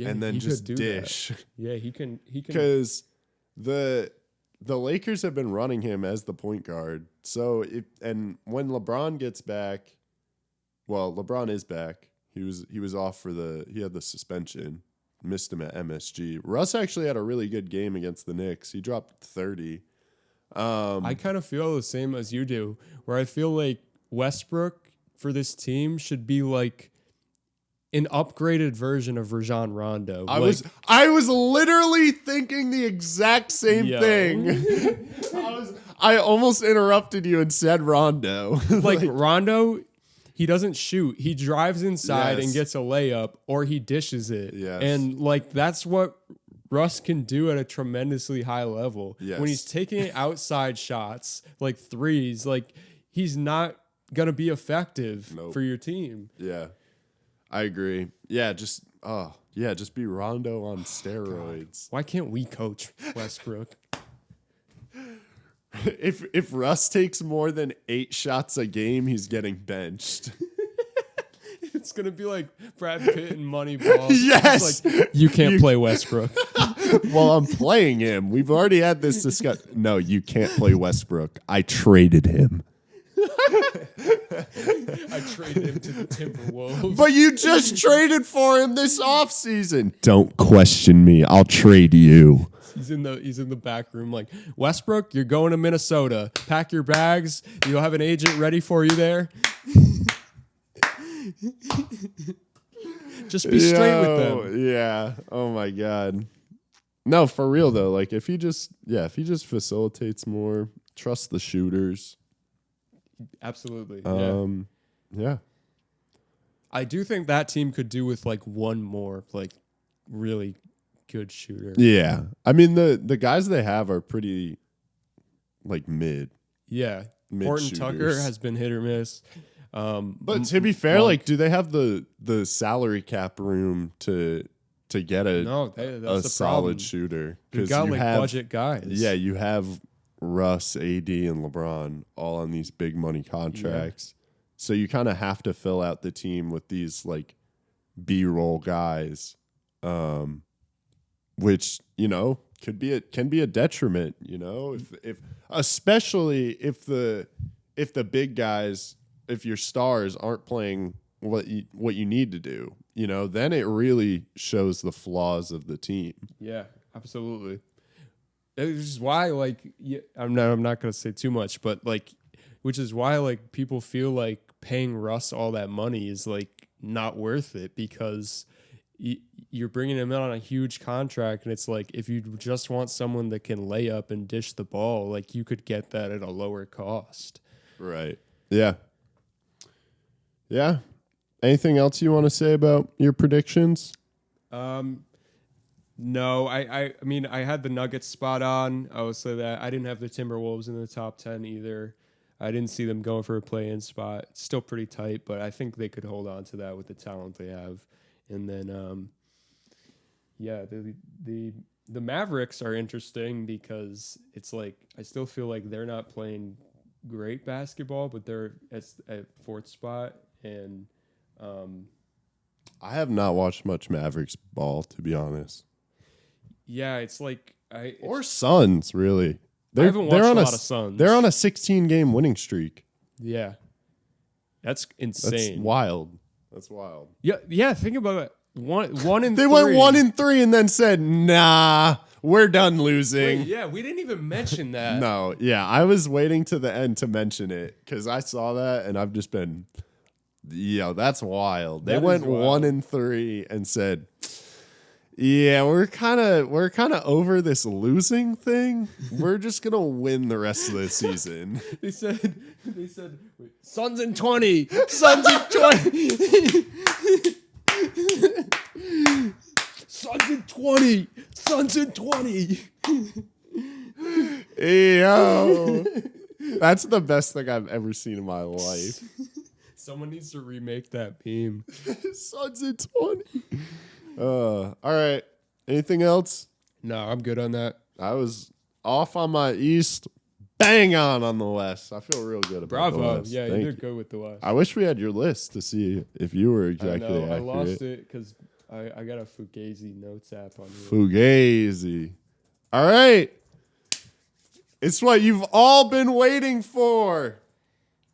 and then just dish. That. Yeah, he can because the Lakers have been running him as the point guard. So when LeBron gets back, well, LeBron is back. He was off he had the suspension, missed him at MSG. Russ actually had a really good game against the Knicks. He dropped 30. I kind of feel the same as you do, where I feel like Westbrook for this team should be like an upgraded version of Rajon Rondo. I was literally thinking the exact same thing. I almost interrupted you and said Rondo. like Rondo, he doesn't shoot. He drives inside and gets a layup, or he dishes it. Yes. And like that's what Russ can do at a tremendously high level. Yes. When he's taking outside shots, like threes, like he's not gonna be effective for your team. Yeah. I agree. Yeah, just be Rondo on steroids. Why can't we coach Westbrook? If Russ takes more than 8 shots a game, he's getting benched. It's gonna be like Brad Pitt and Moneyball. Yes, It's like, you can't play Westbrook. Well, I'm playing him. We've already had this discussion. No, you can't play Westbrook. I traded him. I traded him to the Timberwolves. But you just traded for him this offseason. Don't question me. I'll trade you. He's in the back room like, Westbrook, you're going to Minnesota. Pack your bags. You'll have an agent ready for you there. Just be straight with them. Yeah. Oh my God. No, for real though. Like if he just facilitates more, trust the shooters. Absolutely. Yeah. I do think that team could do with like one more like really good shooter. Yeah. I mean the guys they have are pretty like mid. Yeah. Horton Tucker has been hit or miss. But to be fair, like, do they have the salary cap room to get a solid shooter? Because you got budget guys. Yeah, you have Russ, AD, and LeBron all on these big money contracts. Yeah. So you kind of have to fill out the team with these like B-roll guys, which can be a detriment. If especially if the big guys. If your stars aren't playing what you need to do, then it really shows the flaws of the team. Yeah, absolutely. Which is why, like, I'm not gonna say too much, but like, which is why like people feel like paying Russ all that money is like not worth it because you're bringing him in on a huge contract, and it's like if you just want someone that can lay up and dish the ball, like you could get that at a lower cost. Right. Yeah. Yeah. Anything else you want to say about your predictions? No, I mean, I had the Nuggets spot on. I will say that. I didn't have the Timberwolves in the top 10 either. I didn't see them going for a play-in spot. It's still pretty tight, but I think they could hold on to that with the talent they have. And then, the Mavericks are interesting because it's like I still feel like they're not playing great basketball, but they're at 4th spot. And I have not watched much Mavericks ball, to be honest. Yeah, it's like or Suns, really. I haven't watched a lot of Suns. They're on a 16-game winning streak. Yeah, that's insane. That's wild. Yeah. Think about it. One in they 3. went 1-3 and then said, "Nah, we're done losing." Wait, yeah, we didn't even mention that. No, yeah, I was waiting to the end to mention it because I saw that and I've just been. Yeah, that's wild. They went 1-3 and said, "Yeah, we're kind of over this losing thing. We're just gonna win the rest of the season." They said, wait, Suns in 20, Suns in 20, Suns in 20, Suns in 20. Yo, that's the best thing I've ever seen in my life. Someone needs to remake that meme. Suns in 20. All right. Anything else? No, I'm good on that. I was off on my East, bang on the West. I feel real good about the West. Yeah, you did good with the West. I wish we had your list to see if you were exactly accurate. I lost it because I got a Fugazi notes app on here. Fugazi. All right. It's what you've all been waiting for.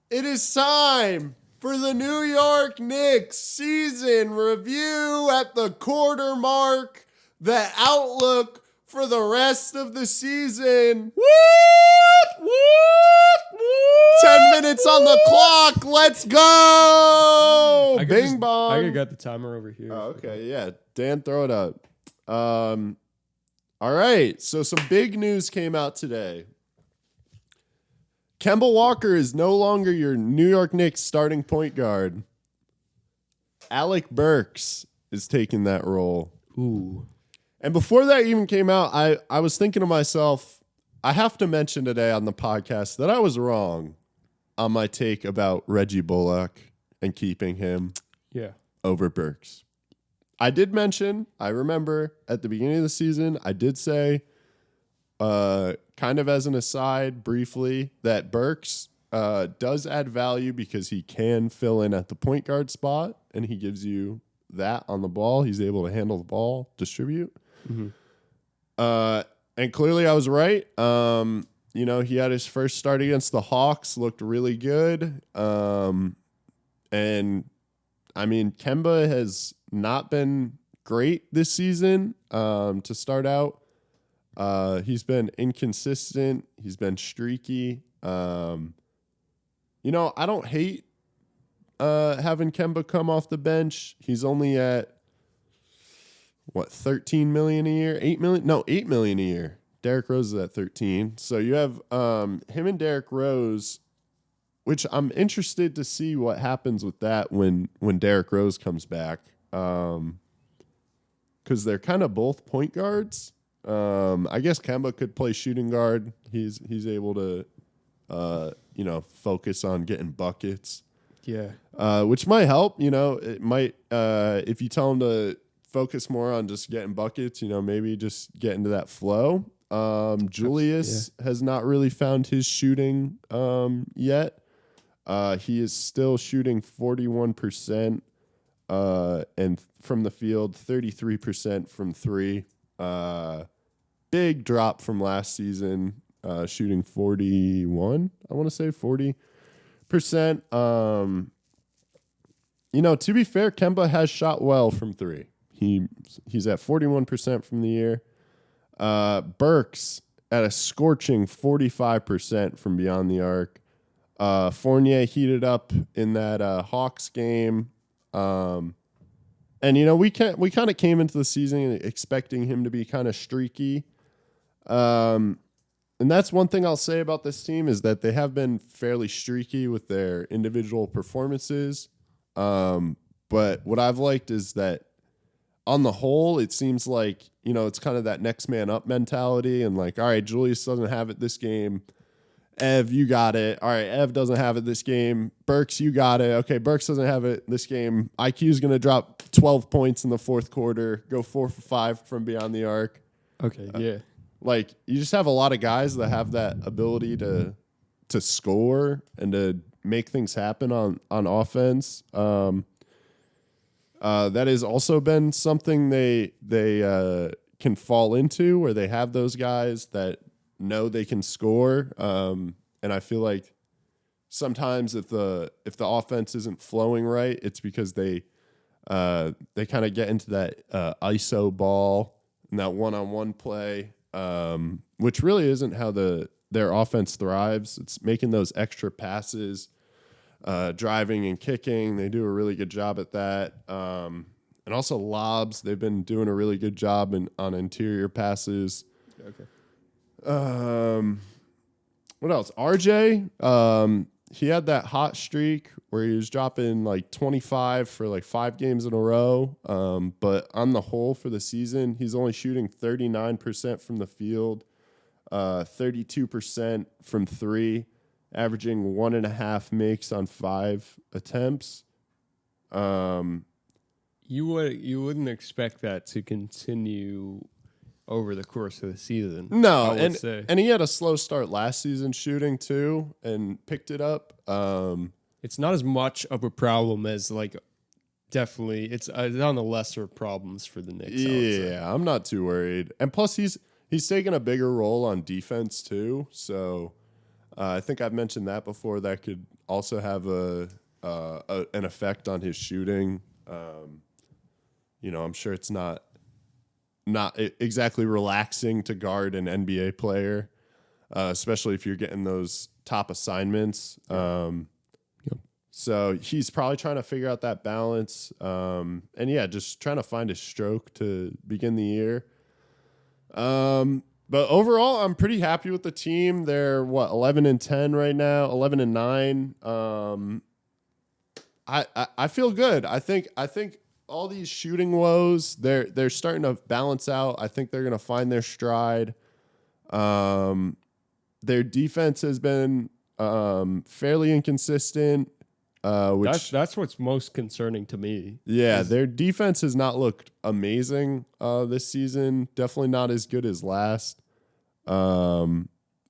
It is time for the New York Knicks season review at the quarter mark, the outlook for the rest of the season. 10 minutes on the clock. Let's go. Bing bong. I got the timer over here. Oh, okay, yeah. Dan, throw it up. All right. So some big news came out today. Kemba Walker is no longer your New York Knicks starting point guard. Alec Burks is taking that role. Ooh. And before that even came out, I was thinking to myself, I have to mention today on the podcast that I was wrong on my take about Reggie Bullock and keeping him. Yeah. over Burks. I did mention, I remember at the beginning of the season, I did say, kind of as an aside briefly, that Burks does add value because he can fill in at the point guard spot and he gives you that on the ball. He's able to handle the ball, distribute. And clearly I was right. He had his first start against the Hawks, looked really good. And I mean, Kemba has not been great this season to start out. He's been inconsistent. He's been streaky. I don't hate having Kemba come off the bench. He's only at, 13 million a year? 8 million? No, 8 million a year. Derrick Rose is at 13. So you have him and Derrick Rose, which I'm interested to see what happens with that when Derrick Rose comes back. Because they're kind of both point guards. I guess Kemba could play shooting guard. He's able to, focus on getting buckets. Yeah. Which might help. It might, if you tell him to focus more on just getting buckets, maybe just get into that flow. Julius has not really found his shooting yet. He is still shooting 41% and from the field, 33% from three. Big drop from last season, shooting 41, I want to say 40%. To be fair, Kemba has shot well from three. He's at 41% from the year. Burks at a scorching 45% from beyond the arc. Fournier heated up in that Hawks game. And we kind of came into the season expecting him to be kind of streaky. And that's one thing I'll say about this team is that they have been fairly streaky with their individual performances. But what I've liked is that on the whole, it seems like, it's kind of that next man up mentality and like, all right, Julius doesn't have it this game. Ev, you got it. All right, Ev doesn't have it this game. Burks, you got it. Okay, Burks doesn't have it this game. IQ's going to drop 12 points in the fourth quarter, go 4 for 5 from beyond the arc. Okay, yeah. Like, you just have a lot of guys that have that ability to score and to make things happen on offense. That has also been something they can fall into, where they have those guys that know they can score. And I feel like sometimes if the offense isn't flowing right, it's because they kind of get into that ISO ball and that one-on-one play, which really isn't how their offense thrives. It's making those extra passes, driving and kicking. They do a really good job at that. And also lobs. They've been doing a really good job on interior passes. Okay. What else? RJ, he had that hot streak where he was dropping like 25 for like 5 games in a row. But on the whole for the season, he's only shooting 39% from the field, 32% from three, averaging 1.5 makes on 5 attempts. You wouldn't expect that to continue over the course of the season. No, and he had a slow start last season shooting too, and picked it up. It's not as much of a problem as definitely it's on the lesser problems for the Knicks. Yeah, I'm not too worried, and plus he's taken a bigger role on defense too. So I think I've mentioned that before. That could also have an effect on his shooting. I'm sure it's not exactly relaxing to guard an NBA player, especially if you're getting those top assignments. So he's probably trying to figure out that balance. Just trying to find his stroke to begin the year. But overall, I'm pretty happy with the team. They're 11-10 right now, 11-9. I feel good. I think all these shooting woes, they're starting to balance out. I think they're going to find their stride. Their defense has been fairly inconsistent. which that's what's most concerning to me. yeah, their defense has not looked amazing this season. Definitely not as good as last.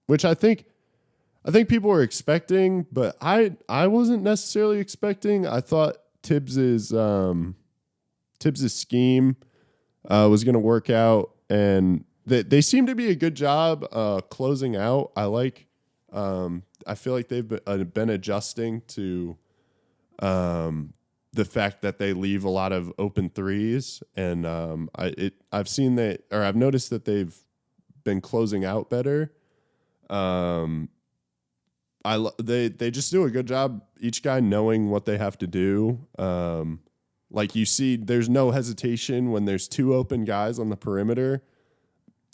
Which I think people were expecting, but I wasn't necessarily expecting. I thought Tibbs's scheme was going to work out, and they seem to be a good job closing out. I feel like they've been adjusting to the fact that they leave a lot of open threes, and I've seen that, or I've noticed that they've been closing out better. They just do a good job, each guy knowing what they have to do. Like you see, there's no hesitation when there's two open guys on the perimeter.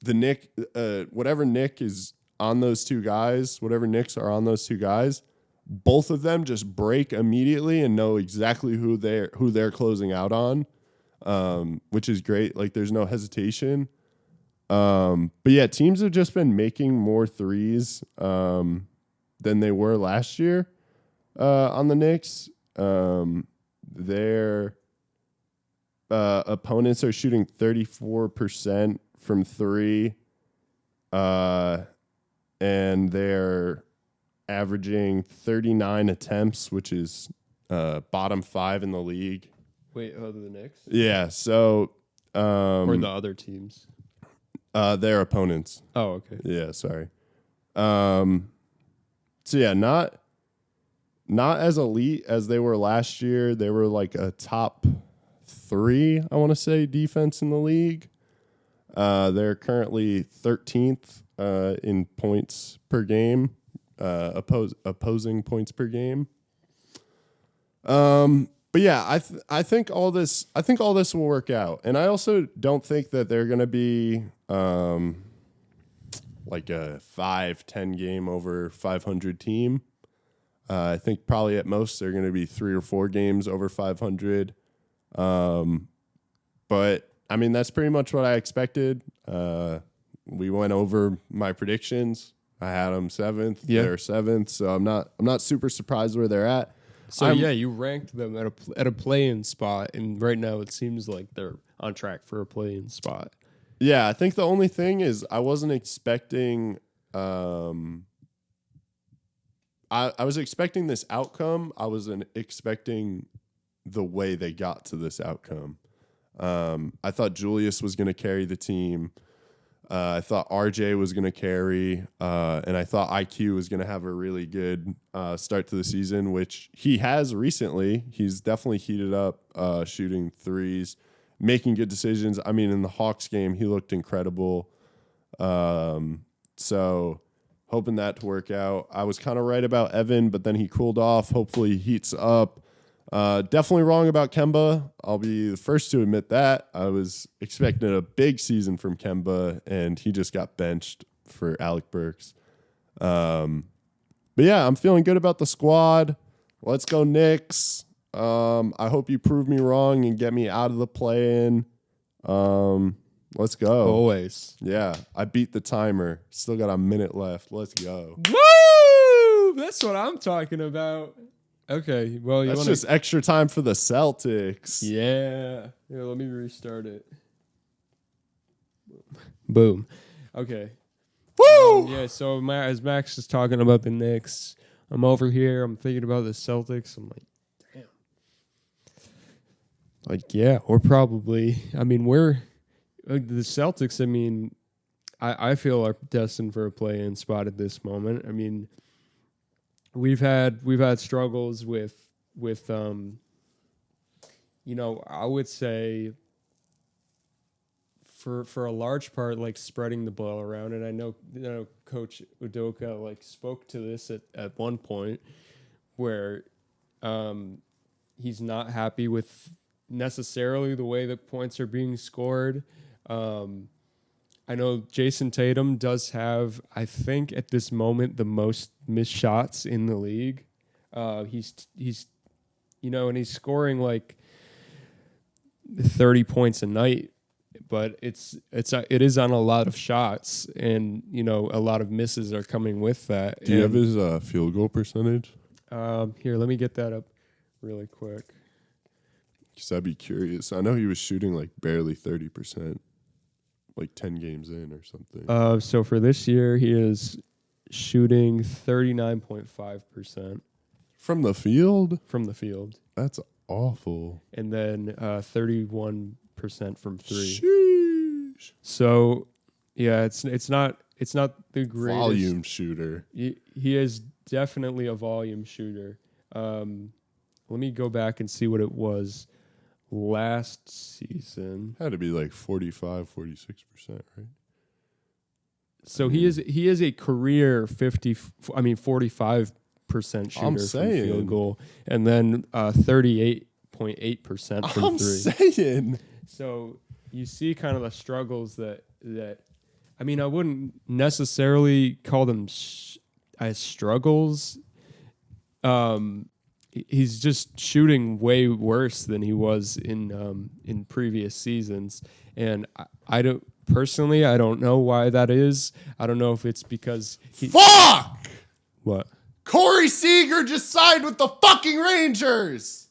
Whatever Nick is on those two guys, whatever Knicks are on those two guys, both of them just break immediately and know exactly who they're closing out on, which is great. Like there's no hesitation. But yeah, teams have just been making more threes than they were last year on the Knicks. Their opponents are shooting 34% from three, and they're averaging 39 attempts, which is bottom 5 in the league. Wait, the Knicks? Yeah, so or the other teams? Their opponents. Oh, okay. Yeah, sorry. So yeah, not as elite as they were last year. They were like a top 3, I want to say, defense in the league. They're currently 13th in points per game, opposing points per game. But yeah, I think all this will work out, and I also don't think that they're going to be like a 5-10 game over 500 team. I think probably at most they're going to be 3 or 4 games over 500. But I mean, that's pretty much what I expected. We went over my predictions. I had them 7th. Yeah. They're 7th, so I'm not super surprised where they're at. So you ranked them at a play-in spot, and right now it seems like they're on track for a play-in spot. Yeah, I think the only thing is I wasn't expecting. I was expecting this outcome. I wasn't expecting the way they got to this outcome. I thought Julius was going to carry the team. I thought RJ was going to carry, and I thought IQ was going to have a really good start to the season, which he has recently. He's definitely heated up, shooting threes, making good decisions. I mean, in the Hawks game, he looked incredible. So hoping that to work out. I was kind of right about Evan, but then he cooled off. Hopefully he heats up. Definitely wrong about Kemba. I'll be the first to admit that. I was expecting a big season from Kemba, and he just got benched for Alec Burks. But yeah, I'm feeling good about the squad. Let's go Knicks. I hope you prove me wrong and get me out of the play-in. Let's go. Always. Yeah, I beat the timer. Still got a minute left. Let's go. Woo! That's what I'm talking about. Okay, well, That's just extra time for the Celtics. Yeah. Here, let me restart it. Boom. Okay. Woo! Yeah, so as Max is talking about the Knicks, I'm over here. I'm thinking about the Celtics. I'm like, damn. Like, yeah, we're probably, I mean, the Celtics, I mean, I feel are destined for a play-in spot at this moment. I mean, we've had struggles with I would say for a large part, like spreading the ball around. And I know Coach Udoka like spoke to this at one point where he's not happy with necessarily the way the points are being scored. I know Jason Tatum does have, I think at this moment, the most missed shots in the league. He's and he's scoring like 30 points a night, but it is on a lot of shots, and a lot of misses are coming with that. Do you have his field goal percentage? Here, let me get that up. really quick. Because I'd be curious. I know he was shooting like barely 30%, like 10 games in or something. So for this year, he is shooting 39.5% From the field? from the field, That's awful. and then 31% from three. Sheesh. So yeah, it's not the greatest Volume shooter. He is definitely a volume shooter. Let me go back and see what it was last season. Had to be like 45, 46%, right? So he is a career 45% shooter from field goal, and then 38.8% from three. Saying. So you see kind of the struggles that I mean, I wouldn't necessarily call them as struggles. He's just shooting way worse than he was in previous seasons, and I don't know why that is. I don't know if it's because Fuck! What? Corey Seager just signed with the fucking Rangers.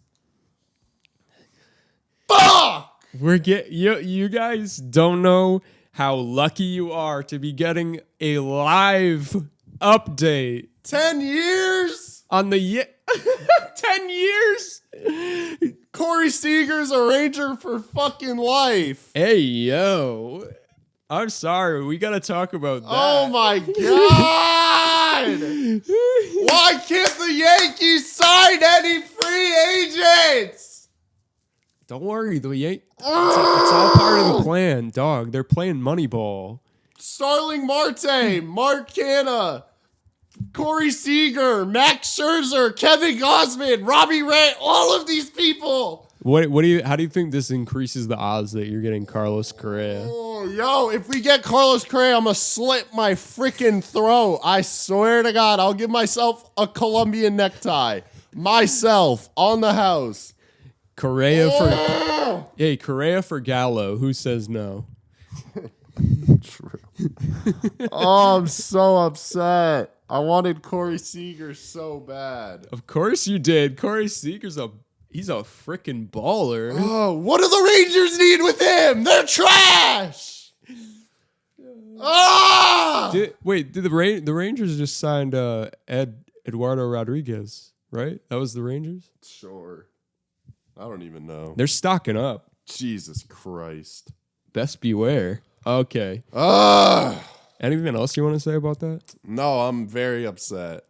Fuck! You guys don't know how lucky you are to be getting a live update 10 years? on the 10 years. Corey Seager's a Ranger for fucking life. Hey yo, I'm sorry, we gotta talk about that. Oh my God! Why can't the Yankees sign any free agents? Don't worry, it's all part of the plan, dog. They're playing Moneyball. Starling Marte, Mark Canha, Corey Seager, Max Scherzer, Kevin Gausman, Robbie Ray, all of these people. How do you think this increases the odds that you're getting Carlos Correa? Oh, yo, if we get Carlos Correa, I'm going to slit my freaking throat. I swear to God, I'll give myself a Colombian necktie. Myself, on the house. Correa for Gallo. Who says no? True. Oh, I'm so upset. I wanted Corey Seager so bad. Of course you did. Corey Seager's he's a freaking baller. Oh, what do the Rangers need with him? They're trash. Did the Rangers just signed Eduardo Rodriguez, right? That was the Rangers? Sure. I don't even know. They're stocking up. Jesus Christ. Best beware. Okay. Anything else you want to say about that? No, I'm very upset.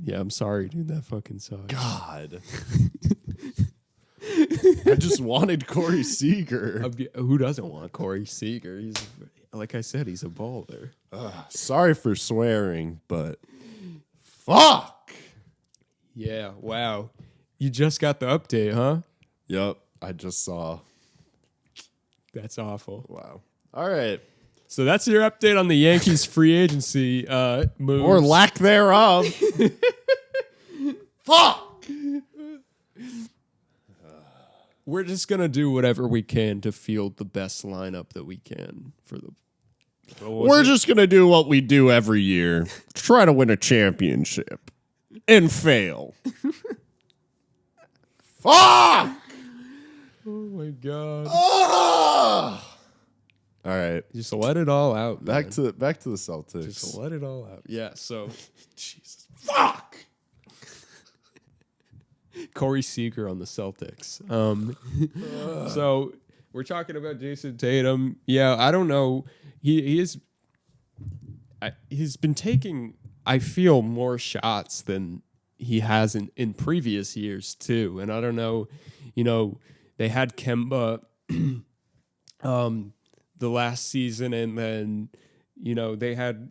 Yeah, I'm sorry, dude. That fucking sucks. God. I just wanted Corey Seager. Who doesn't want Corey Seager? He's, like I said, he's a baller. Sorry for swearing, but fuck. Yeah, wow. You just got the update, huh? Yep, I just saw. That's awful. Wow. All right. So that's your update on the Yankees free agency moves. Or lack thereof. Fuck! We're just going to do whatever we can to field the best lineup that we can for the... We're just going to do what we do every year. Try to win a championship. And fail. Fuck! Oh my God. All right. Just let it all out. Back Man. to the Celtics. Just let it all out. Yeah, so... Jesus. Fuck! Corey Seager on the Celtics. So we're talking about Jason Tatum. Yeah, I don't know. He's been taking, I feel, more shots than he has in previous years too. And I don't know, they had Kemba the last season, and then they had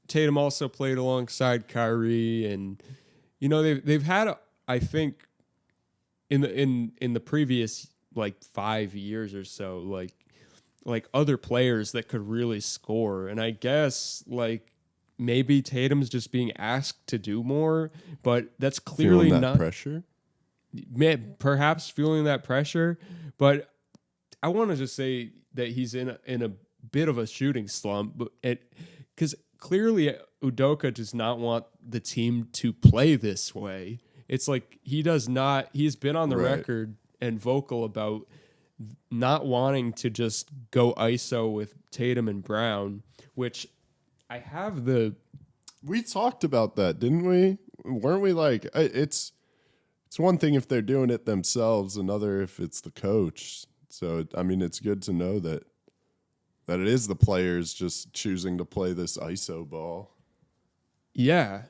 Tatum also played alongside Kyrie, and they've had I think in the previous like 5 years or so, like other players that could really score. And I guess like maybe Tatum's just being asked to do more, but that's clearly feeling that not pressure. Perhaps feeling that pressure, but I want to just say that he's in a bit of a shooting slump, because clearly Udoka does not want the team to play this way. it's like he's been on the Right. record and vocal about not wanting to just go ISO with Tatum and Brown, which I have We talked about that, didn't we? Weren't we like, it's one thing if they're doing it themselves, another if it's the coach. So, I mean, it's good to know that it is the players just choosing to play this ISO ball. Yeah,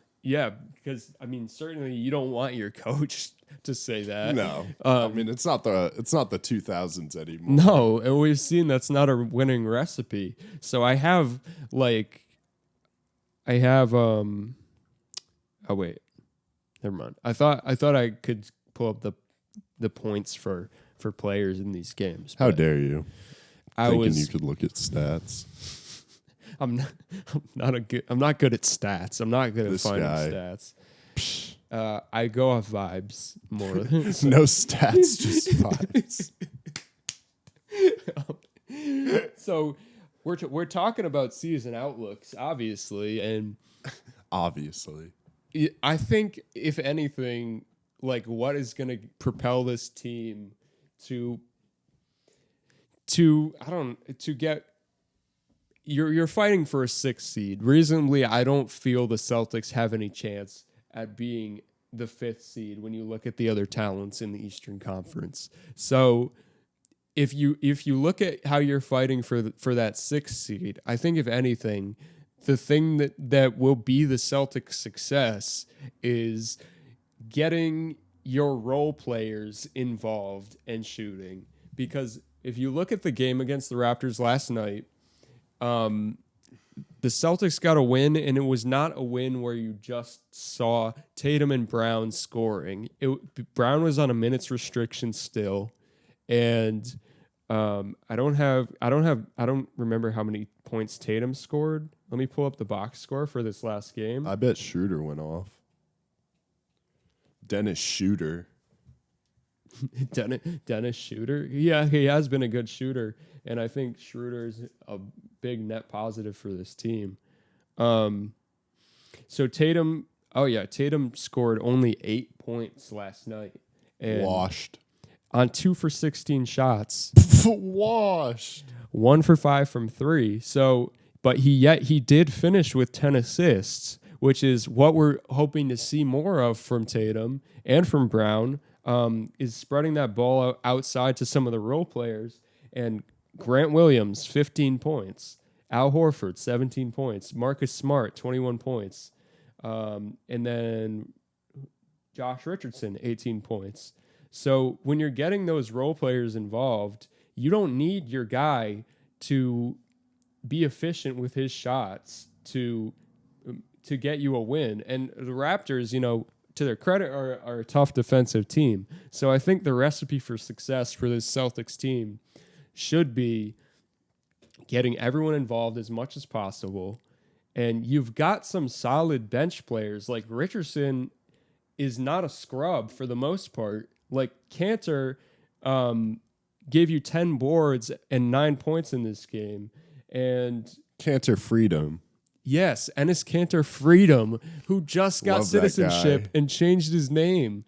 because I mean, certainly you don't want your coach to say that. No, I mean it's not the 2000s anymore. No, and we've seen that's not a winning recipe. So I have oh wait, never mind. I thought I could pull up the points for players in these games. How dare you? I Thinking was you could look at stats. I'm not good at stats. I'm not good at This finding guy. stats. I go off vibes more. No stats, just vibes. So we're talking about season outlooks, obviously, and Obviously. I think if anything, like what is going to propel this team to get. You're fighting for a 6th seed. Reasonably, I don't feel the Celtics have any chance at being the 5th seed when you look at the other talents in the Eastern Conference. So if you look at how you're fighting for that 6th seed, I think if anything, the thing that will be the Celtics' success is getting your role players involved and shooting. Because if you look at the game against the Raptors last night, the Celtics got a win, and it was not a win where you just saw Tatum and Brown scoring. Brown was on a minutes restriction still, and I don't remember how many points Tatum scored. Let me pull up the box score for this last game. I bet Schroeder went off. Dennis Schroeder. Dennis Schroeder. Yeah, he has been a good shooter, and I think Schroeder's a big net positive for this team. So Tatum scored only 8 points last night. And Washed. on 2 for 16 shots. Washed. 1 for 5 from 3. So, but he did finish with 10 assists, which is what we're hoping to see more of from Tatum and from Brown. Is spreading that ball outside to some of the role players. And Grant Williams, 15 points. Al Horford, 17 points. Marcus Smart, 21 points. And then Josh Richardson, 18 points. So when you're getting those role players involved, you don't need your guy to be efficient with his shots to get you a win. And the Raptors, to their credit, are a tough defensive team. So I think the recipe for success for this Celtics team should be getting everyone involved as much as possible. And you've got some solid bench players. Like Richardson is not a scrub for the most part. Like Cantor gave you 10 boards and 9 points in this game. And Cantor Freedom. yes, Enes Kanter Freedom, who just got Love that citizenship guy. and changed his name.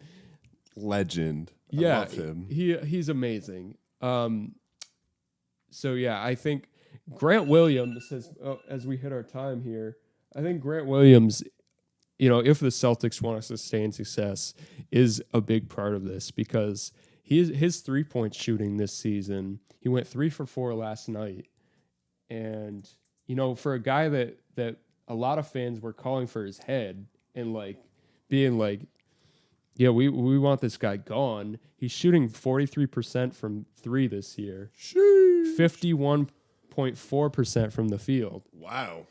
Legend. I Yeah, love him. he's amazing. So yeah, I think Grant Williams has, as we hit our time here, I think Grant Williams, if the Celtics want to sustain success, is a big part of this because his 3-point shooting this season, he went 3 for 4 last night, and for a guy that a lot of fans were calling for his head and like being like, yeah, we want this guy gone. He's shooting 43% from 3 this year. 51.4% from the field. Wow.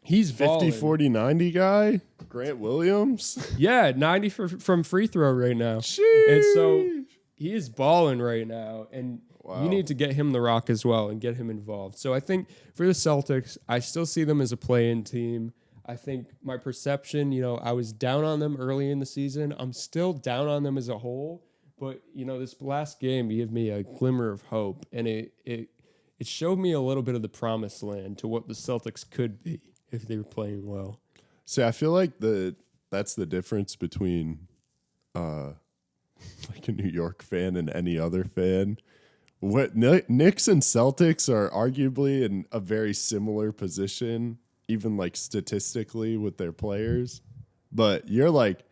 He's 50, balling. 40, 90 guy? Grant Williams? Yeah, 90 from free throw right now. Sheesh. And so he is balling right now. And Wow. you need to get him the rock as well and get him involved. So I think for the Celtics, I still see them as a play-in team. I think my perception, I was down on them early in the season. I'm still down on them as a whole. But, this last game gave me a glimmer of hope. And it showed me a little bit of the promised land to what the Celtics could be if they were playing well. See, I feel like that's the difference between like a New York fan and any other fan. What Knicks and Celtics are arguably in a very similar position, even like statistically with their players. But you're like,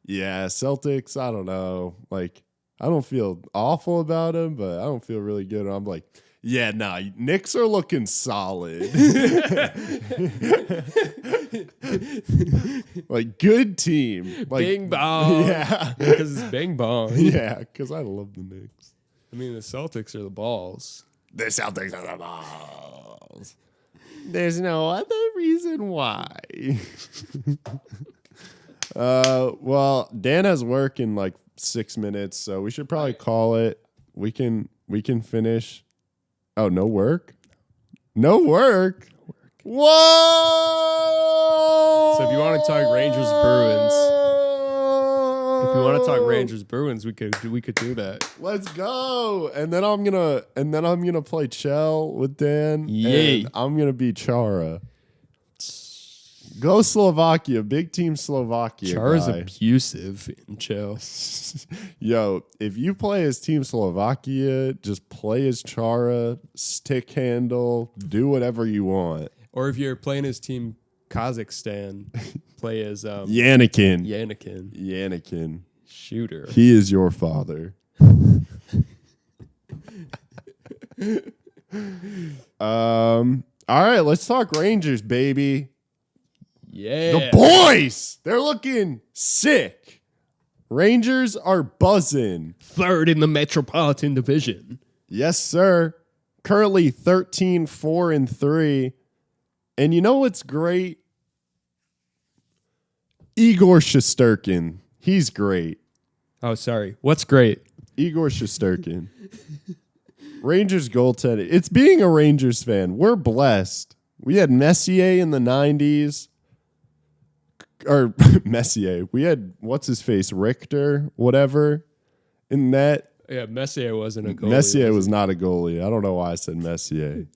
yeah, Celtics, I don't know. Like, I don't feel awful about them, but I don't feel really good. I'm like, yeah, nah, Knicks are looking solid. Like, good team. Like, Bing bong. Yeah. Because it's bing bong. Yeah, because I love the Knicks. I mean, the Celtics are the balls. The Celtics are the balls. There's no other reason why. Well, Dan has work in like 6 minutes, so we should probably call it. We can finish. Oh, no work? No work? Whoa! So if you want to talk Rangers Bruins, we could do that. Let's go. And then I'm gonna play Chell with Dan. Yay. And I'm gonna be Chara. Go Slovakia, big team Slovakia. Chara's guy. abusive in chill. Yo, if you play as Team Slovakia, just play as Chara, stick handle, do whatever you want. Or if you're playing his team Kazakhstan, play as Yannikin. Yannikin. Shooter. He is your father. All right, let's talk Rangers, baby. Yeah. The boys, they're looking sick. Rangers are buzzing. Third in the Metropolitan Division. Yes, sir. Currently 13-4-3. And you know what's great? Igor Shasturkin. He's great. Oh, sorry. What's great? Igor Shasturkin. Rangers goaltending. It's being a Rangers fan. We're blessed. We had Messier in the 90s. Or Messier. We had, what's his face? Richter, whatever, in net. Yeah, Messier wasn't a goalie. Messier was not a goalie. I don't know why I said Messier.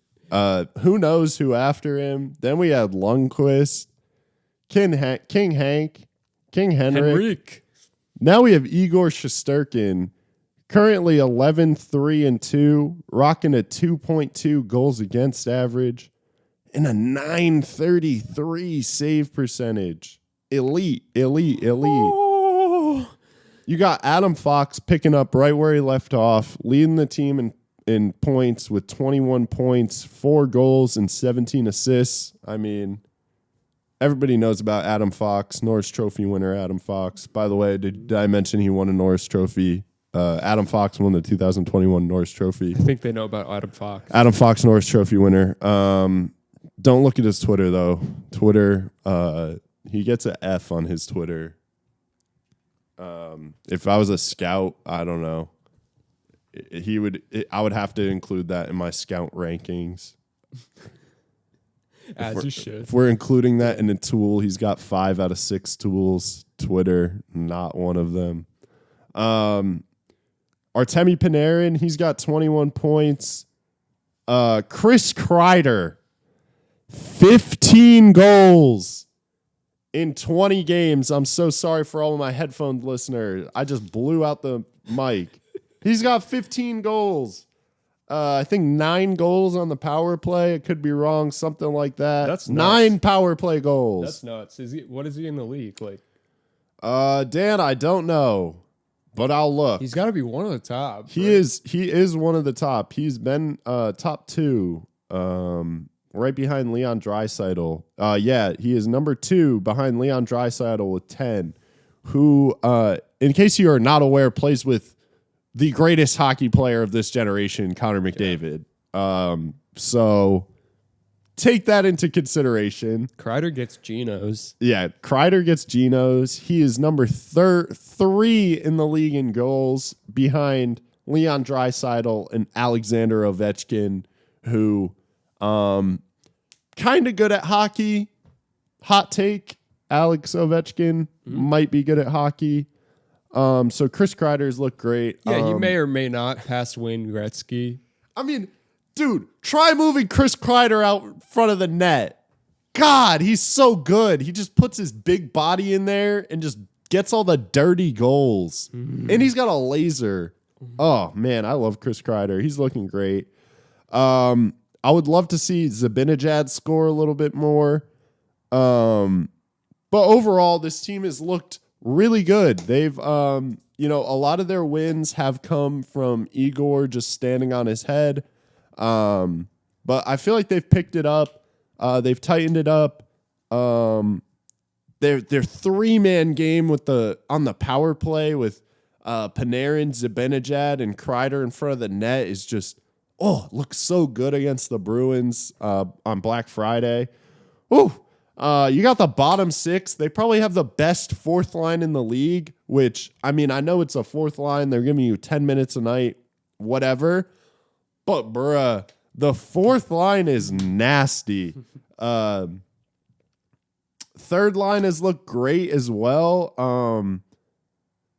Who knows who after him? Then we had Lundqvist, King Henrik. Now we have Igor Shasturkin, currently 11-3-2, rocking a 2.2 goals against average and a 933 save percentage. Elite. Oh. You got Adam Fox picking up right where he left off, leading the team in points with 21 points, 4 goals, and 17 assists. I mean, everybody knows about Adam Fox, Norris Trophy winner Adam Fox. By the way, did I mention he won a Norris Trophy? Adam Fox won the 2021 Norris Trophy. I think they know about Adam Fox. Adam Fox, Norris Trophy winner. Don't look at his Twitter, though. Twitter, he gets an F on his Twitter. If I was a scout, I don't know. I would have to include that in my scout rankings. As you should. If we're including that in a tool, he's got 5 out of 6 tools. Twitter, not one of them. Artemi Panarin, he's got 21 points. Chris Kreider, 15 goals in 20 games. I'm so sorry for all of my headphone listeners. I just blew out the mic. He's got 15 goals. I think 9 goals on the power play. It could be wrong, something like that. That's 9 power play goals. That's nuts. What is he in the league like? Dan, I don't know, but I'll look. He's got to be one of the top. He is one of the top. He's been top 2, right behind Leon Draisaitl. Yeah, he is number 2 behind Leon Draisaitl with 10. Who, in case you are not aware, plays with the greatest hockey player of this generation, Connor McDavid. Yeah. So take that into consideration. Kreider gets Genos. Yeah, Kreider gets Genos. He is number 3 in the league in goals behind Leon Draisaitl and Alexander Ovechkin, who kind of good at hockey. Hot take, Alex Ovechkin might be good at hockey. So Chris Kreider's look great. Yeah, he may or may not pass Wayne Gretzky. I mean, dude, try moving Chris Kreider out in front of the net. God, he's so good. He just puts his big body in there and just gets all the dirty goals. And he's got a laser. Oh, man, I love Chris Kreider. He's looking great. I would love to see Zibanejad score a little bit more. But overall, this team has looked really good. They've, a lot of their wins have come from Igor just standing on his head. But I feel like they've picked it up. They've tightened it up. Their 3-man game on the power play with Panarin, Zibanejad, and Kreider in front of the net is just looks so good against the Bruins on Black Friday. Woo! You got the bottom 6. They probably have the best fourth line in the league, which, I mean, I know it's a fourth line. They're giving you 10 minutes a night, whatever. But, bruh, the fourth line is nasty. Third line has looked great as well.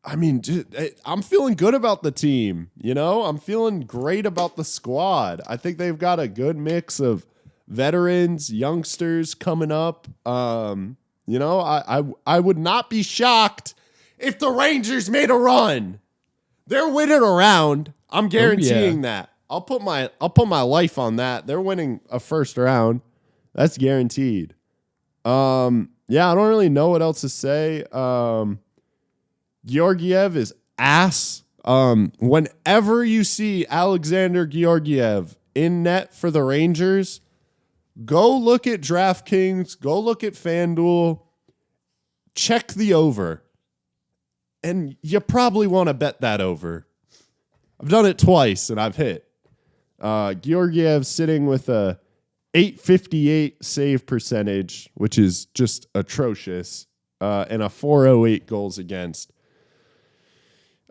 I'm feeling good about the team. I'm feeling great about the squad. I think they've got a good mix of veterans, youngsters coming up. I would not be shocked if the Rangers made a run. They're winning a round. I'm guaranteeing that. I'll put my life on that. They're winning a first round. That's guaranteed. I don't really know what else to say. Georgiev is ass. Whenever you see Alexander Georgiev in net for the Rangers, go look at DraftKings, go look at FanDuel, check the over. And you probably want to bet that over. I've done it twice and I've hit. Georgiev sitting with a 858 save percentage, which is just atrocious, and a 408 goals against.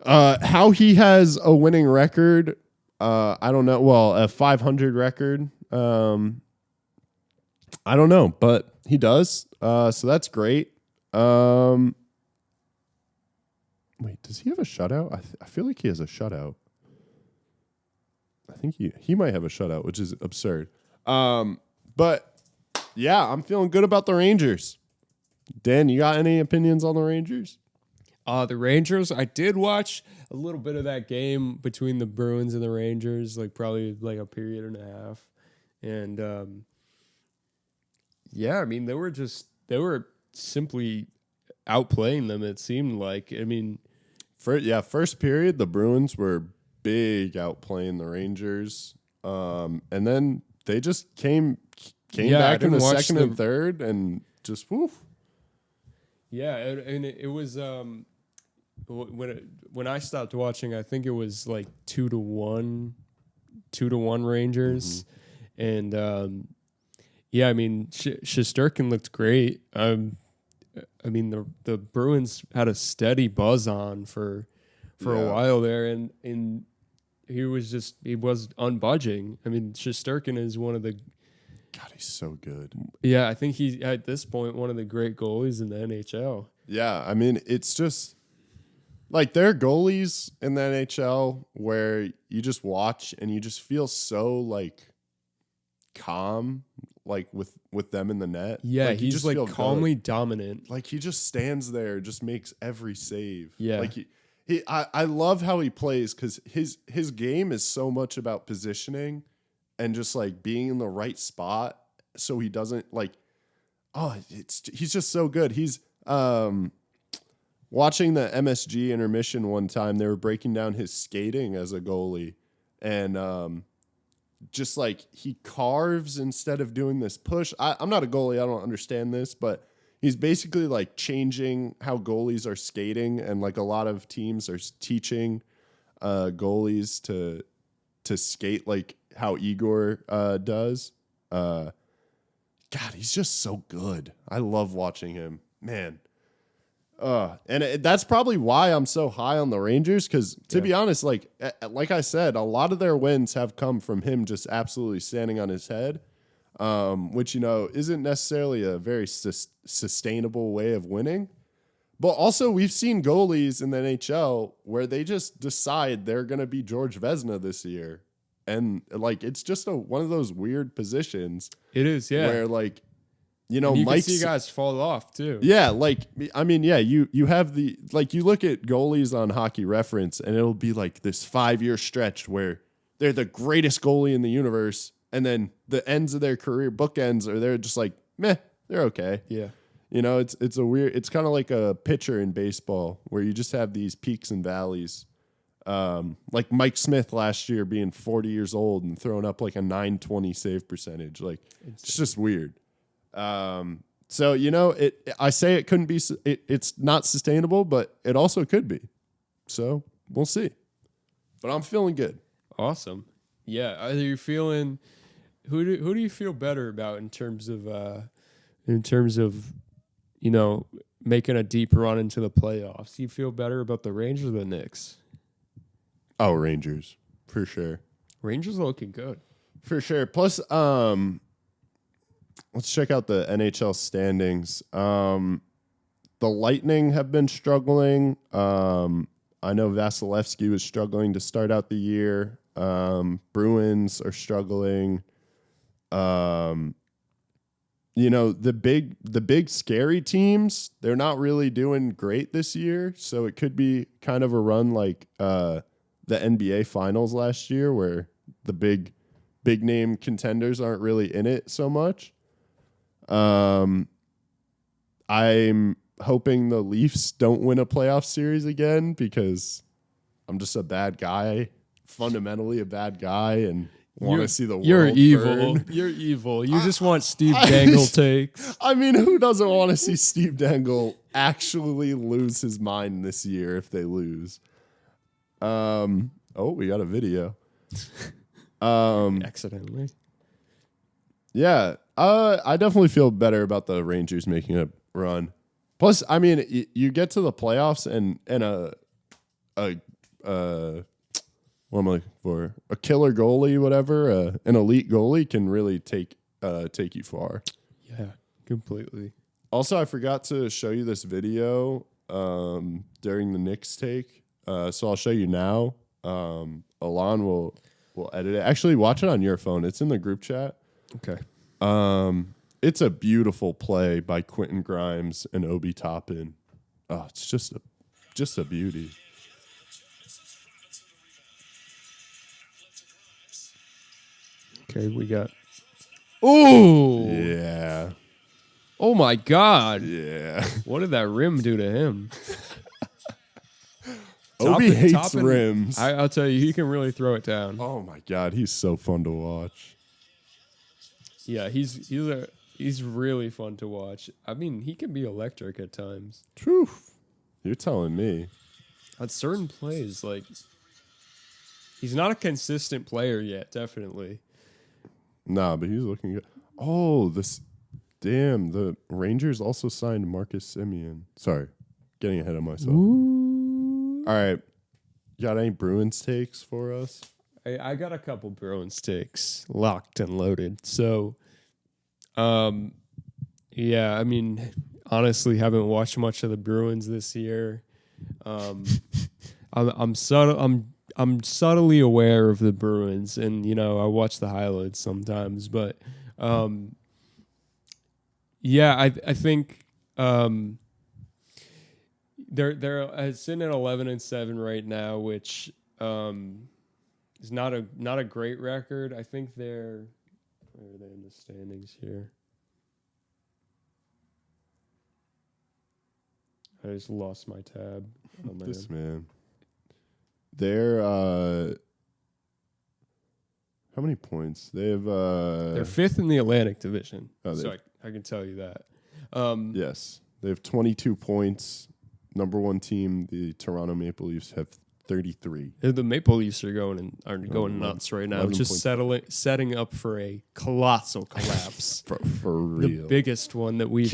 How he has a winning record, I don't know. Well, a 500 record. I don't know, but he does. So that's great. Wait, does he have a shutout? I feel like he has a shutout. I think he might have a shutout, which is absurd. But yeah, I'm feeling good about the Rangers. Dan, you got any opinions on the Rangers? The Rangers, I did watch a little bit of that game between the Bruins and the Rangers, probably a period and a half. And they were simply outplaying them, it seemed like. I mean, first period, the Bruins were big outplaying the Rangers. And then they just came back in the second and third and just woof. Yeah, and it was when I stopped watching, I think it was 2-1 Rangers, and Shasturkin looked great. The Bruins had a steady buzz on for a while there, and he was unbudging. I mean, Shasturkin is one of the. God, he's so good. Yeah, I think he's at this point one of the great goalies in the NHL. Yeah, I mean, it's just there are goalies in the NHL where you just watch and you just feel so calm, with them in the net. Yeah, he's calmly dominant. He just stands there, just makes every save. Yeah, I love how he plays because his game is so much about positioning and just being in the right spot so he doesn't he's just so good. He's watching the MSG intermission one time, they were breaking down his skating as a goalie, and just he carves instead of doing this push. I'm not a goalie, I don't understand this, but he's basically changing how goalies are skating, and a lot of teams are teaching goalies to skate how Igor does. God, he's just so good. I love watching him, man. That's probably why I'm so high on the Rangers, because to be honest, like I said, a lot of their wins have come from him just absolutely standing on his head, which, isn't necessarily a very sustainable way of winning. But also, we've seen goalies in the NHL where they just decide they're going to be George Vezina this year. And, it's just one of those weird positions. It is, yeah. Where, you know, And you can Mike's see guys fall off too. yeah, like I mean, yeah, you have the like you look at goalies on Hockey Reference, and it'll be like this 5-year stretch where they're the greatest goalie in the universe, and then the ends of their career bookends are they're just like meh, they're okay. Yeah. You know, it's a weird. It's kind of like a pitcher in baseball where you just have these peaks and valleys. Like Mike Smith last year being 40 years old and throwing up like a 920 save percentage. Like it's just weird. So you know, I say it couldn't be. It's not sustainable, but it also could be. So we'll see. But I'm feeling good. Awesome. Yeah. Are you feeling? Who do you feel better about in terms of you know, making a deep run into the playoffs? You feel better about the Rangers or the Knicks? Oh, Rangers for sure. Rangers are looking good. For sure. Plus, let's check out the NHL standings. The Lightning have been struggling. I know Vasilevsky was struggling to start out the year. Bruins are struggling. You know, the big scary teams, they're not really doing great this year. So it could be kind of a run like the NBA Finals last year, where the big name contenders aren't really in it so much. I'm hoping the Leafs don't win a playoff series again, because I'm just a bad guy, fundamentally a bad guy, and want to see the world You're evil. burn. You're evil. You just want Steve Dangle takes. I mean, who doesn't want to see Steve Dangle actually lose his mind this year if they lose? Oh, we got a video. Accidentally. Yeah, I definitely feel better about the Rangers making a run. Plus, I mean, you get to the playoffs and what am I looking for? A killer goalie, whatever, an elite goalie can really take you far. Yeah, completely. Also, I forgot to show you this video during the Knicks take, so I'll show you now. Alon will edit it. Actually, watch it on your phone. It's in the group chat. Okay. It's a beautiful play by Quentin Grimes and Obi Toppin. Oh, it's just a beauty. Okay, we got. Oh Yeah. Oh my God! Yeah. What did that rim do to him? Obi hates rims. I'll tell you, he can really throw it down. Oh my God, he's so fun to watch. Yeah, he's really fun to watch. I mean, he can be electric at times. Whew. You're telling me. On certain plays, like he's not a consistent player yet, definitely. Nah, but he's looking good. Oh, the Rangers also signed Marcus Semien. Sorry, getting ahead of myself. Ooh. All right, you got any Bruins takes for us? I got a couple Bruins takes locked and loaded. So, yeah, I mean, honestly, haven't watched much of the Bruins this year. I'm subtly aware of the Bruins, and you know, I watch the highlights sometimes, but yeah, I think they're sitting at 11-7 right now, which is not a great record. I think where are they in the standings here? I just lost my tab. Oh, man. This man. They're how many points? They're fifth in the Atlantic Division. Oh, So I can tell you that. Yes. They have 22 points. Number one team, the Toronto Maple Leafs, have 33. The Maple Leafs are going nuts right now, just setting up for a colossal collapse. for real. The biggest one that we've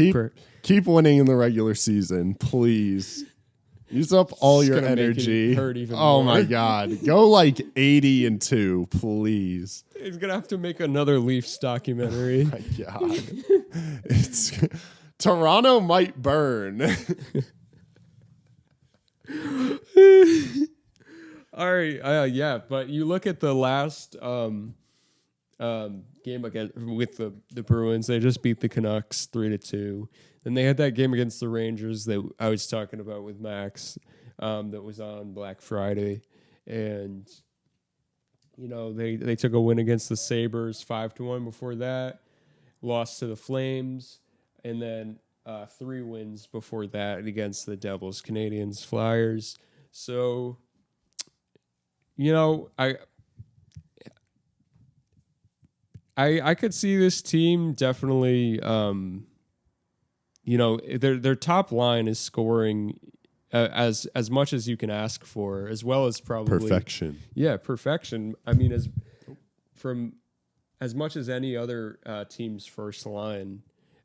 keep winning in the regular season, please. Use up all your energy. Hurt even more. more. My God. Go like 80-2, please. He's going to have to make another Leafs documentary. My God. Toronto might burn. All right, yeah, but you look at the last game with the Bruins. They just beat the Canucks 3-2. Then they had that game against the Rangers that I was talking about with Max, that was on Black Friday, and they took a win against the Sabres 5-1 before that, lost to the Flames, and then 3 wins before that against the Devils, Canadiens, Flyers. So, I could see this team definitely. Their top line is scoring as much as you can ask for, as well as probably perfection. Yeah, perfection. I mean, as much as any other team's first line.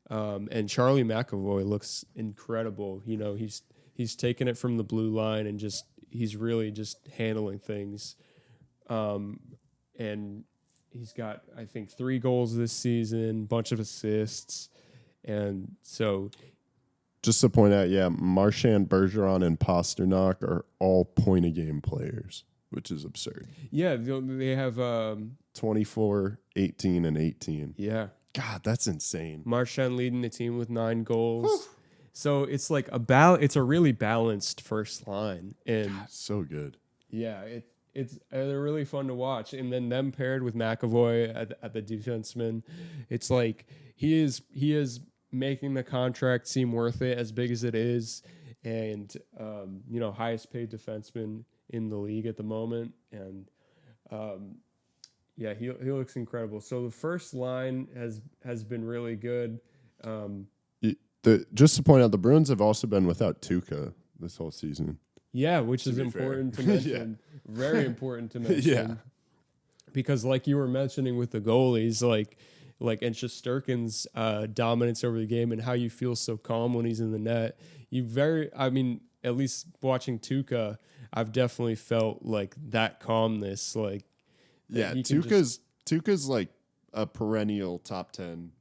And Charlie McAvoy looks incredible. He's taken it from the blue line and he's really just handling things. And he's got, I think, 3 goals this season, bunch of assists. And so, just to point out, Marchand, Bergeron, and Pasternak are all point-a-game players, which is absurd. Yeah, they have 24, 18, and 18. Yeah. God, that's insane. Marchand leading the team with 9 goals. Whew. So it's like it's a really balanced first line. And God, so good. Yeah, they're really fun to watch. And then them paired with McAvoy at the defenseman, it's like he is making the contract seem worth it, as big as it is, and highest paid defenseman in the league at the moment, and he looks incredible. So the first line has been really good. Just to point out, the Bruins have also been without Tuukka this whole season. Yeah, which is important to mention. Very important to mention. Yeah. Because like you were mentioning with the goalies, and Shasturkin's dominance over the game and how you feel so calm when he's in the net. At least watching Tuukka, I've definitely felt like that calmness. Tuukka's like a perennial top 10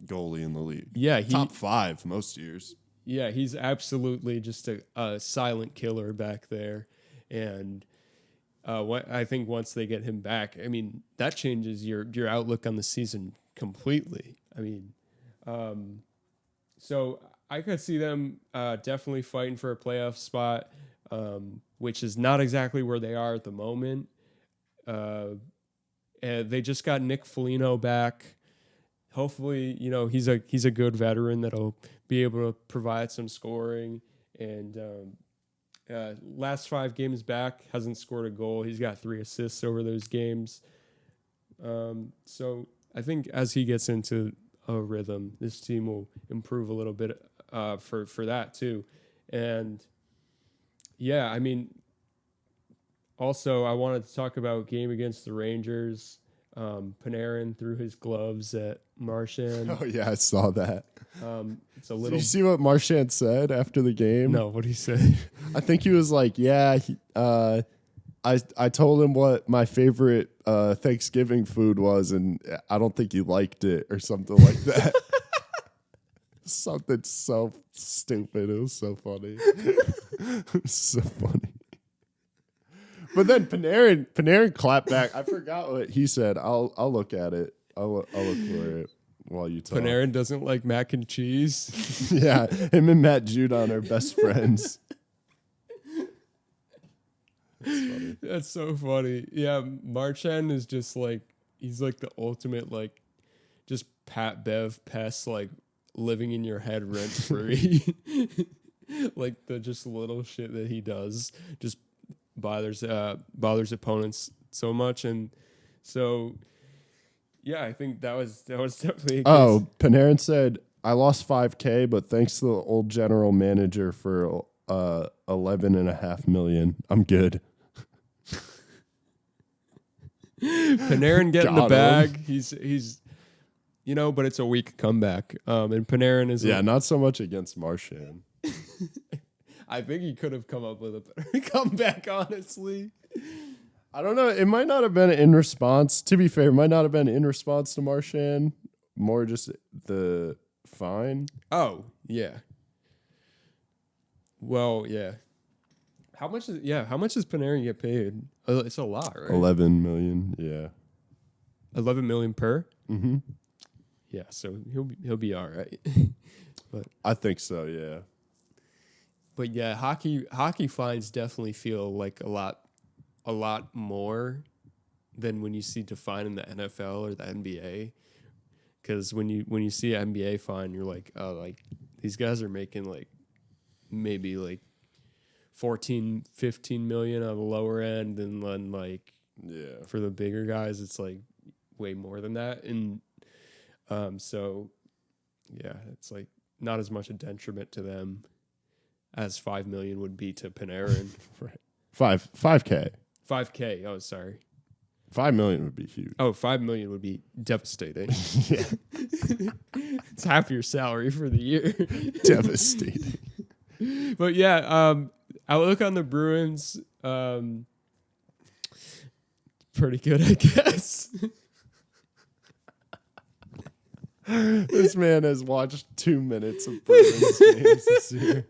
goalie in the league. Yeah, top 5 most years. Yeah, he's absolutely just a silent killer back there, and I think once they get him back, that changes your outlook on the season completely. So I could see them definitely fighting for a playoff spot, which is not exactly where they are at the moment. And they just got Nick Foligno back. Hopefully, he's a good veteran that'll be able to provide some scoring. And last 5 games back, hasn't scored a goal. He's got 3 assists over those games. So I think as he gets into a rhythm, this team will improve a little bit for that too. And also I wanted to talk about game against the Rangers. Panarin threw his gloves at Marchand. Oh yeah, I saw that. It's a little. Did you see what Marchand said after the game? No, what did he say? I think he was like, I told him what my favorite Thanksgiving food was, and I don't think he liked it or something like that. Something so stupid. It was so funny. It was so funny. But then Panarin clapped back. I forgot what he said. I'll look at it. I'll look for it while you talk. Panarin doesn't like mac and cheese. Yeah, him and Matt Judon are best friends. That's funny. That's so funny. Yeah, Marchand is just he's like the ultimate just Pat Bev pest, living in your head rent free. The just little shit that he does just bothers opponents so much. And so I think that was definitely a case. Panarin said, I lost $5,000, but thanks to the old general manager for $11.5 million, I'm good. Panarin getting the bag. He's but it's a weak comeback. And Panarin is not so much against Marchand. I think he could have come up with a better comeback, honestly. I don't know. It might not have been in response. To be fair, it might not have been in response to Marchand. More just the fine. Oh, yeah. Well, yeah. How much does Panarin get paid? It's a lot, right? $11 million, yeah. $11 million per. Mm-hmm. Yeah, so he'll be all right. But I think so. Yeah. But yeah, hockey fines definitely feel like a lot more than when you see defined in the NFL or the NBA. Because when you see an NBA fine, you're like, oh, like these guys are making like maybe like 14, 15 million on the lower end, and then like for the bigger guys, it's like way more than that. And so yeah, it's like not as much a detriment to them as 5 million would be to Panarin. Right. 5K. 5K. Oh, sorry. 5 million would be huge. Oh, 5 million would be devastating. Yeah. It's half your salary for the year. Devastating. But yeah, outlook on the Bruins, pretty good, I guess. This man has watched 2 minutes of Bruins games this year.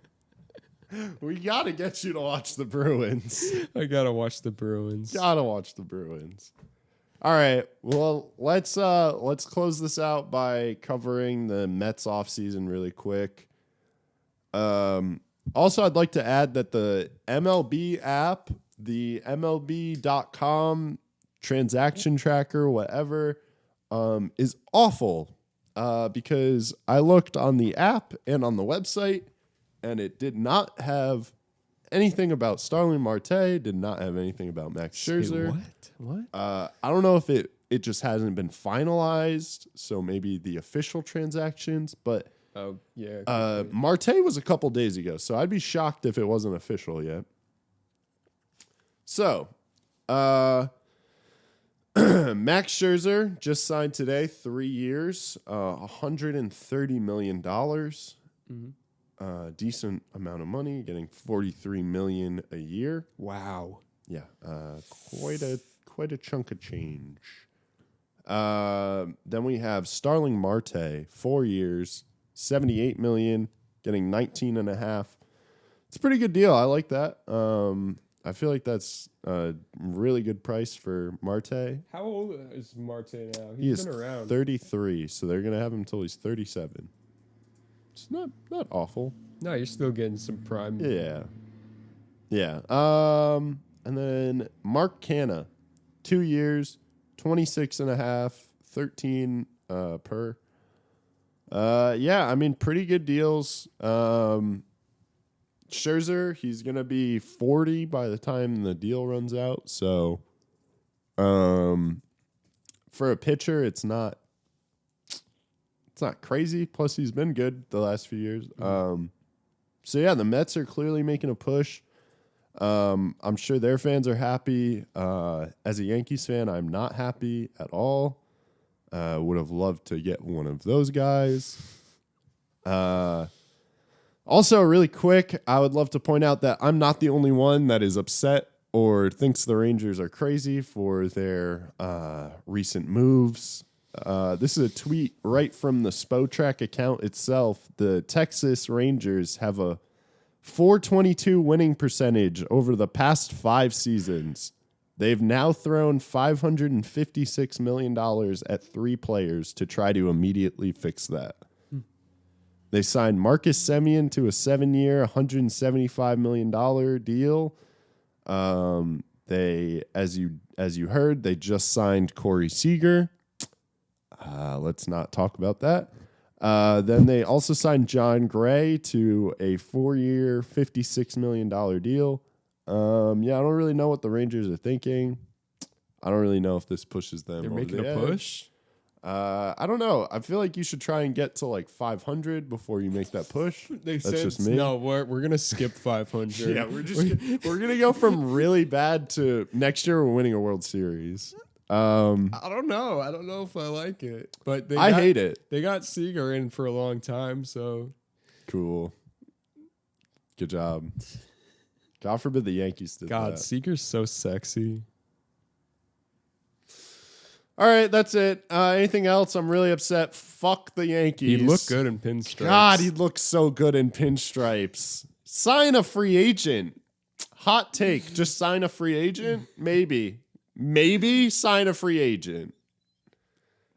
We gotta get you to watch the Bruins. I gotta watch the Bruins. Gotta watch the Bruins. All right. Well, let's close this out by covering the Mets offseason really quick. Also, I'd like to add that the MLB app, the MLB.com transaction tracker, whatever, is awful. Because I looked on the app and on the website, and it did not have anything about Starling Marte, did not have anything about Max Scherzer. What? I don't know if it just hasn't been finalized, so maybe the official transactions, but Oh, yeah. Marte was a couple days ago, so I'd be shocked if it wasn't official yet. So, Max Scherzer just signed today, 3 years, $130 million. Decent amount of money, getting $43 million a year. Wow. Yeah, quite a chunk of change. Then we have Starling Marte, 4 years, $78 million, getting 19 and a half. It's a pretty good deal. I like that. I feel like that's a really good price for Marte. How old is Marte now? He's been around. 33, so they're gonna have him until he's 37. It's not awful. No, you're still getting some prime. Yeah. And then Mark Canha, 2 years, 26 and a half, 13 per. Yeah, I mean, pretty good deals. Scherzer, he's going to be 40 by the time the deal runs out. So, for a pitcher, it's not crazy. Plus, he's been good the last few years. So yeah, the Mets are clearly making a push. I'm sure their fans are happy. As a Yankees fan, I'm not happy at all. Would have loved to get one of those guys. Also, really quick, I would love to point out that I'm not the only one that is upset or thinks the Rangers are crazy for their recent moves. This is a tweet right from the Spotrac account itself. The Texas Rangers have a .422 winning percentage over the past 5 seasons. They've now thrown $556 million at 3 players to try to immediately fix that. They signed Marcus Semien to a 7-year, $175 million deal. They, as you heard, they just signed Corey Seager. Let's not talk about that. Then they also signed John Gray to a 4-year, $56 million deal. Yeah, I don't really know what the Rangers are thinking. I don't really know if this pushes them. They're over making the a edge. push. I don't know. I feel like you should try and get to like 500 before you make that push. They That's said, just me. No, we're gonna skip 500. Yeah, we're gonna go from really bad to next year we're winning a World Series. I don't know. I don't know if I like it, but I hate it. They got Seager in for a long time, so Cool. Good job. God forbid the Yankees did God, that. Seager's so sexy. All right, that's it. Anything else? I'm really upset. Fuck the Yankees. He looked good in pinstripes. God, he looks so good in pinstripes. Sign a free agent. Hot take. Just sign a free agent? Maybe. Maybe sign a free agent.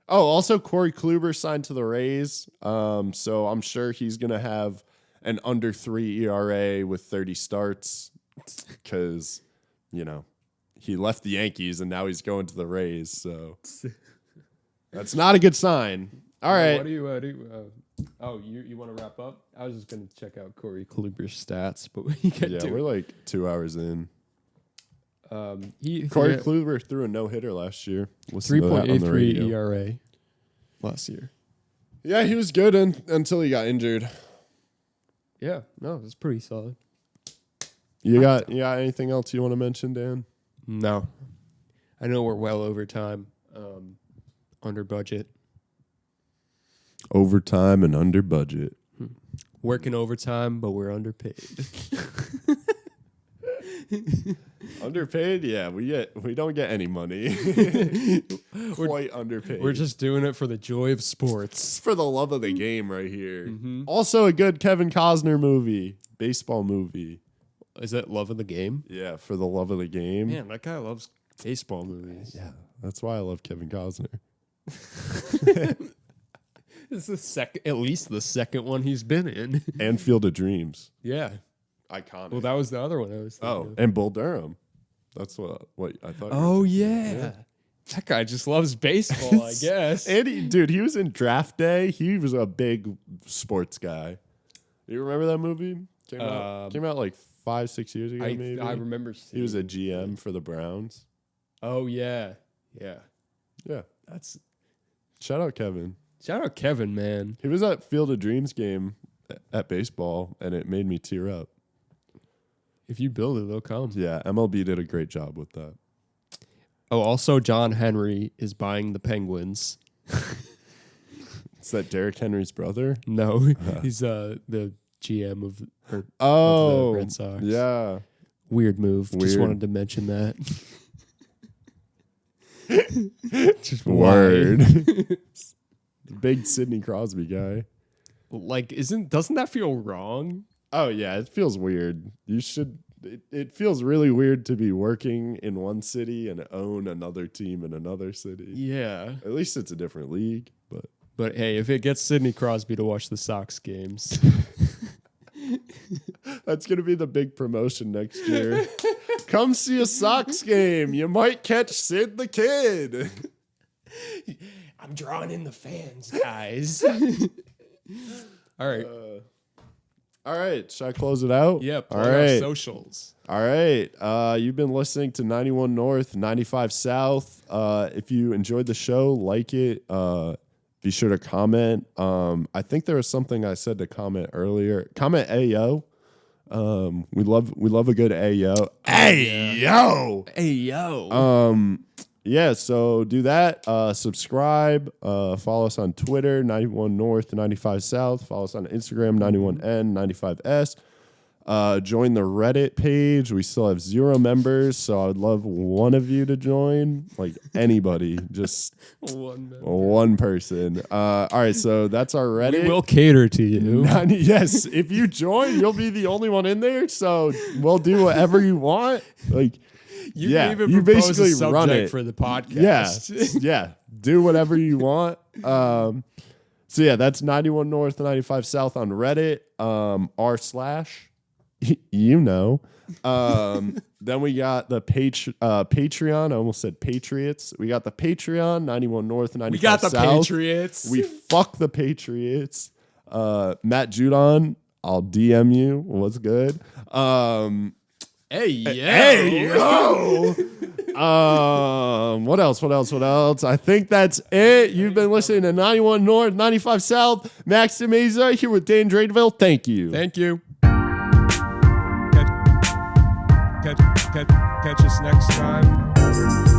Oh, also Corey Kluber signed to the Rays. So I'm sure he's going to have an under 3 ERA with 30 starts because, he left the Yankees and now he's going to the Rays. So that's not a good sign. All right. What do you you want to wrap up? I was just going to check out Corey Kluber's stats, but we can do we're like 2 hours in. Corey Kluber threw a no-hitter last year. 3.83 ERA last year. Yeah, he was good until he got injured. Yeah, no, it was pretty solid. You got anything else you want to mention, Dan? No. I know we're well over time, under budget. Overtime and under budget. Working overtime, but we're underpaid. Underpaid? Yeah, we don't get any money. Quite underpaid. We're just doing it for the joy of sports. It's for the love of the game right here. Mm-hmm. Also a good Kevin Costner movie, baseball movie. Is that Love of the Game? Yeah, for the love of the game. Man, that guy loves baseball movies. Yeah, that's why I love Kevin Costner. This is at least the second one he's been in. And Field of Dreams. Yeah. Iconic. Well, that was the other one I was thinking of. And Bull Durham. That's what I thought. Oh, yeah. That guy just loves baseball, I guess. And he was in Draft Day. He was a big sports guy. You remember that movie? Came out like 5-6 years ago, maybe. I remember seeing he was a GM for the Browns. Oh, yeah. Yeah. Yeah. That's Shout out Kevin. Shout out Kevin, man. He was at Field of Dreams game at baseball, and it made me tear up. If you build it, they'll come. Yeah, MLB did a great job with that. Oh, also, John Henry is buying the Penguins. Is that Derrick Henry's brother? No, he's the GM of the Red Sox. Yeah. Weird move. Just wanted to mention that. Just word. Big Sidney Crosby guy. Like, doesn't that feel wrong? Oh yeah, it feels weird. It feels really weird to be working in one city and own another team in another city. Yeah. At least it's a different league, but hey, if it gets Sidney Crosby to watch the Sox games, that's gonna be the big promotion next year. Come see a Sox game. You might catch Sid the Kid. I'm drawing in the fans, guys. All right. All right. Should I close it out? Yep. All right. Socials. All right. You've been listening to 91 North, 95 South. If you enjoyed the show, like it. Be sure to comment. I think there was something I said to comment earlier. Comment AO. We love a good AO. AO. Ayo. Yeah, so do that. Subscribe. Follow us on Twitter, 91 North, 95 South. Follow us on Instagram, 91N, 95S. Join the Reddit page. We still have 0 members, so I would love one of you to join. Like anybody, just one person. All right, so that's our Reddit. We will cater to you. Yes, if you join, you'll be the only one in there. So we'll do whatever you want. Like. You basically run it for the podcast. Yeah. Do whatever you want. So yeah, that's 91 North, 95 South on Reddit. Then we got the Patreon. I almost said Patriots. We got the Patreon, 91 North, 95 South. We got the South. Patriots. We fuck the Patriots. Matt Judon, I'll DM you. What's good? Hey yo. What else? I think that's it. You've been listening to 91 North, 95 South. Max Meza here with Dan Dradeville. Thank you. Catch us next time.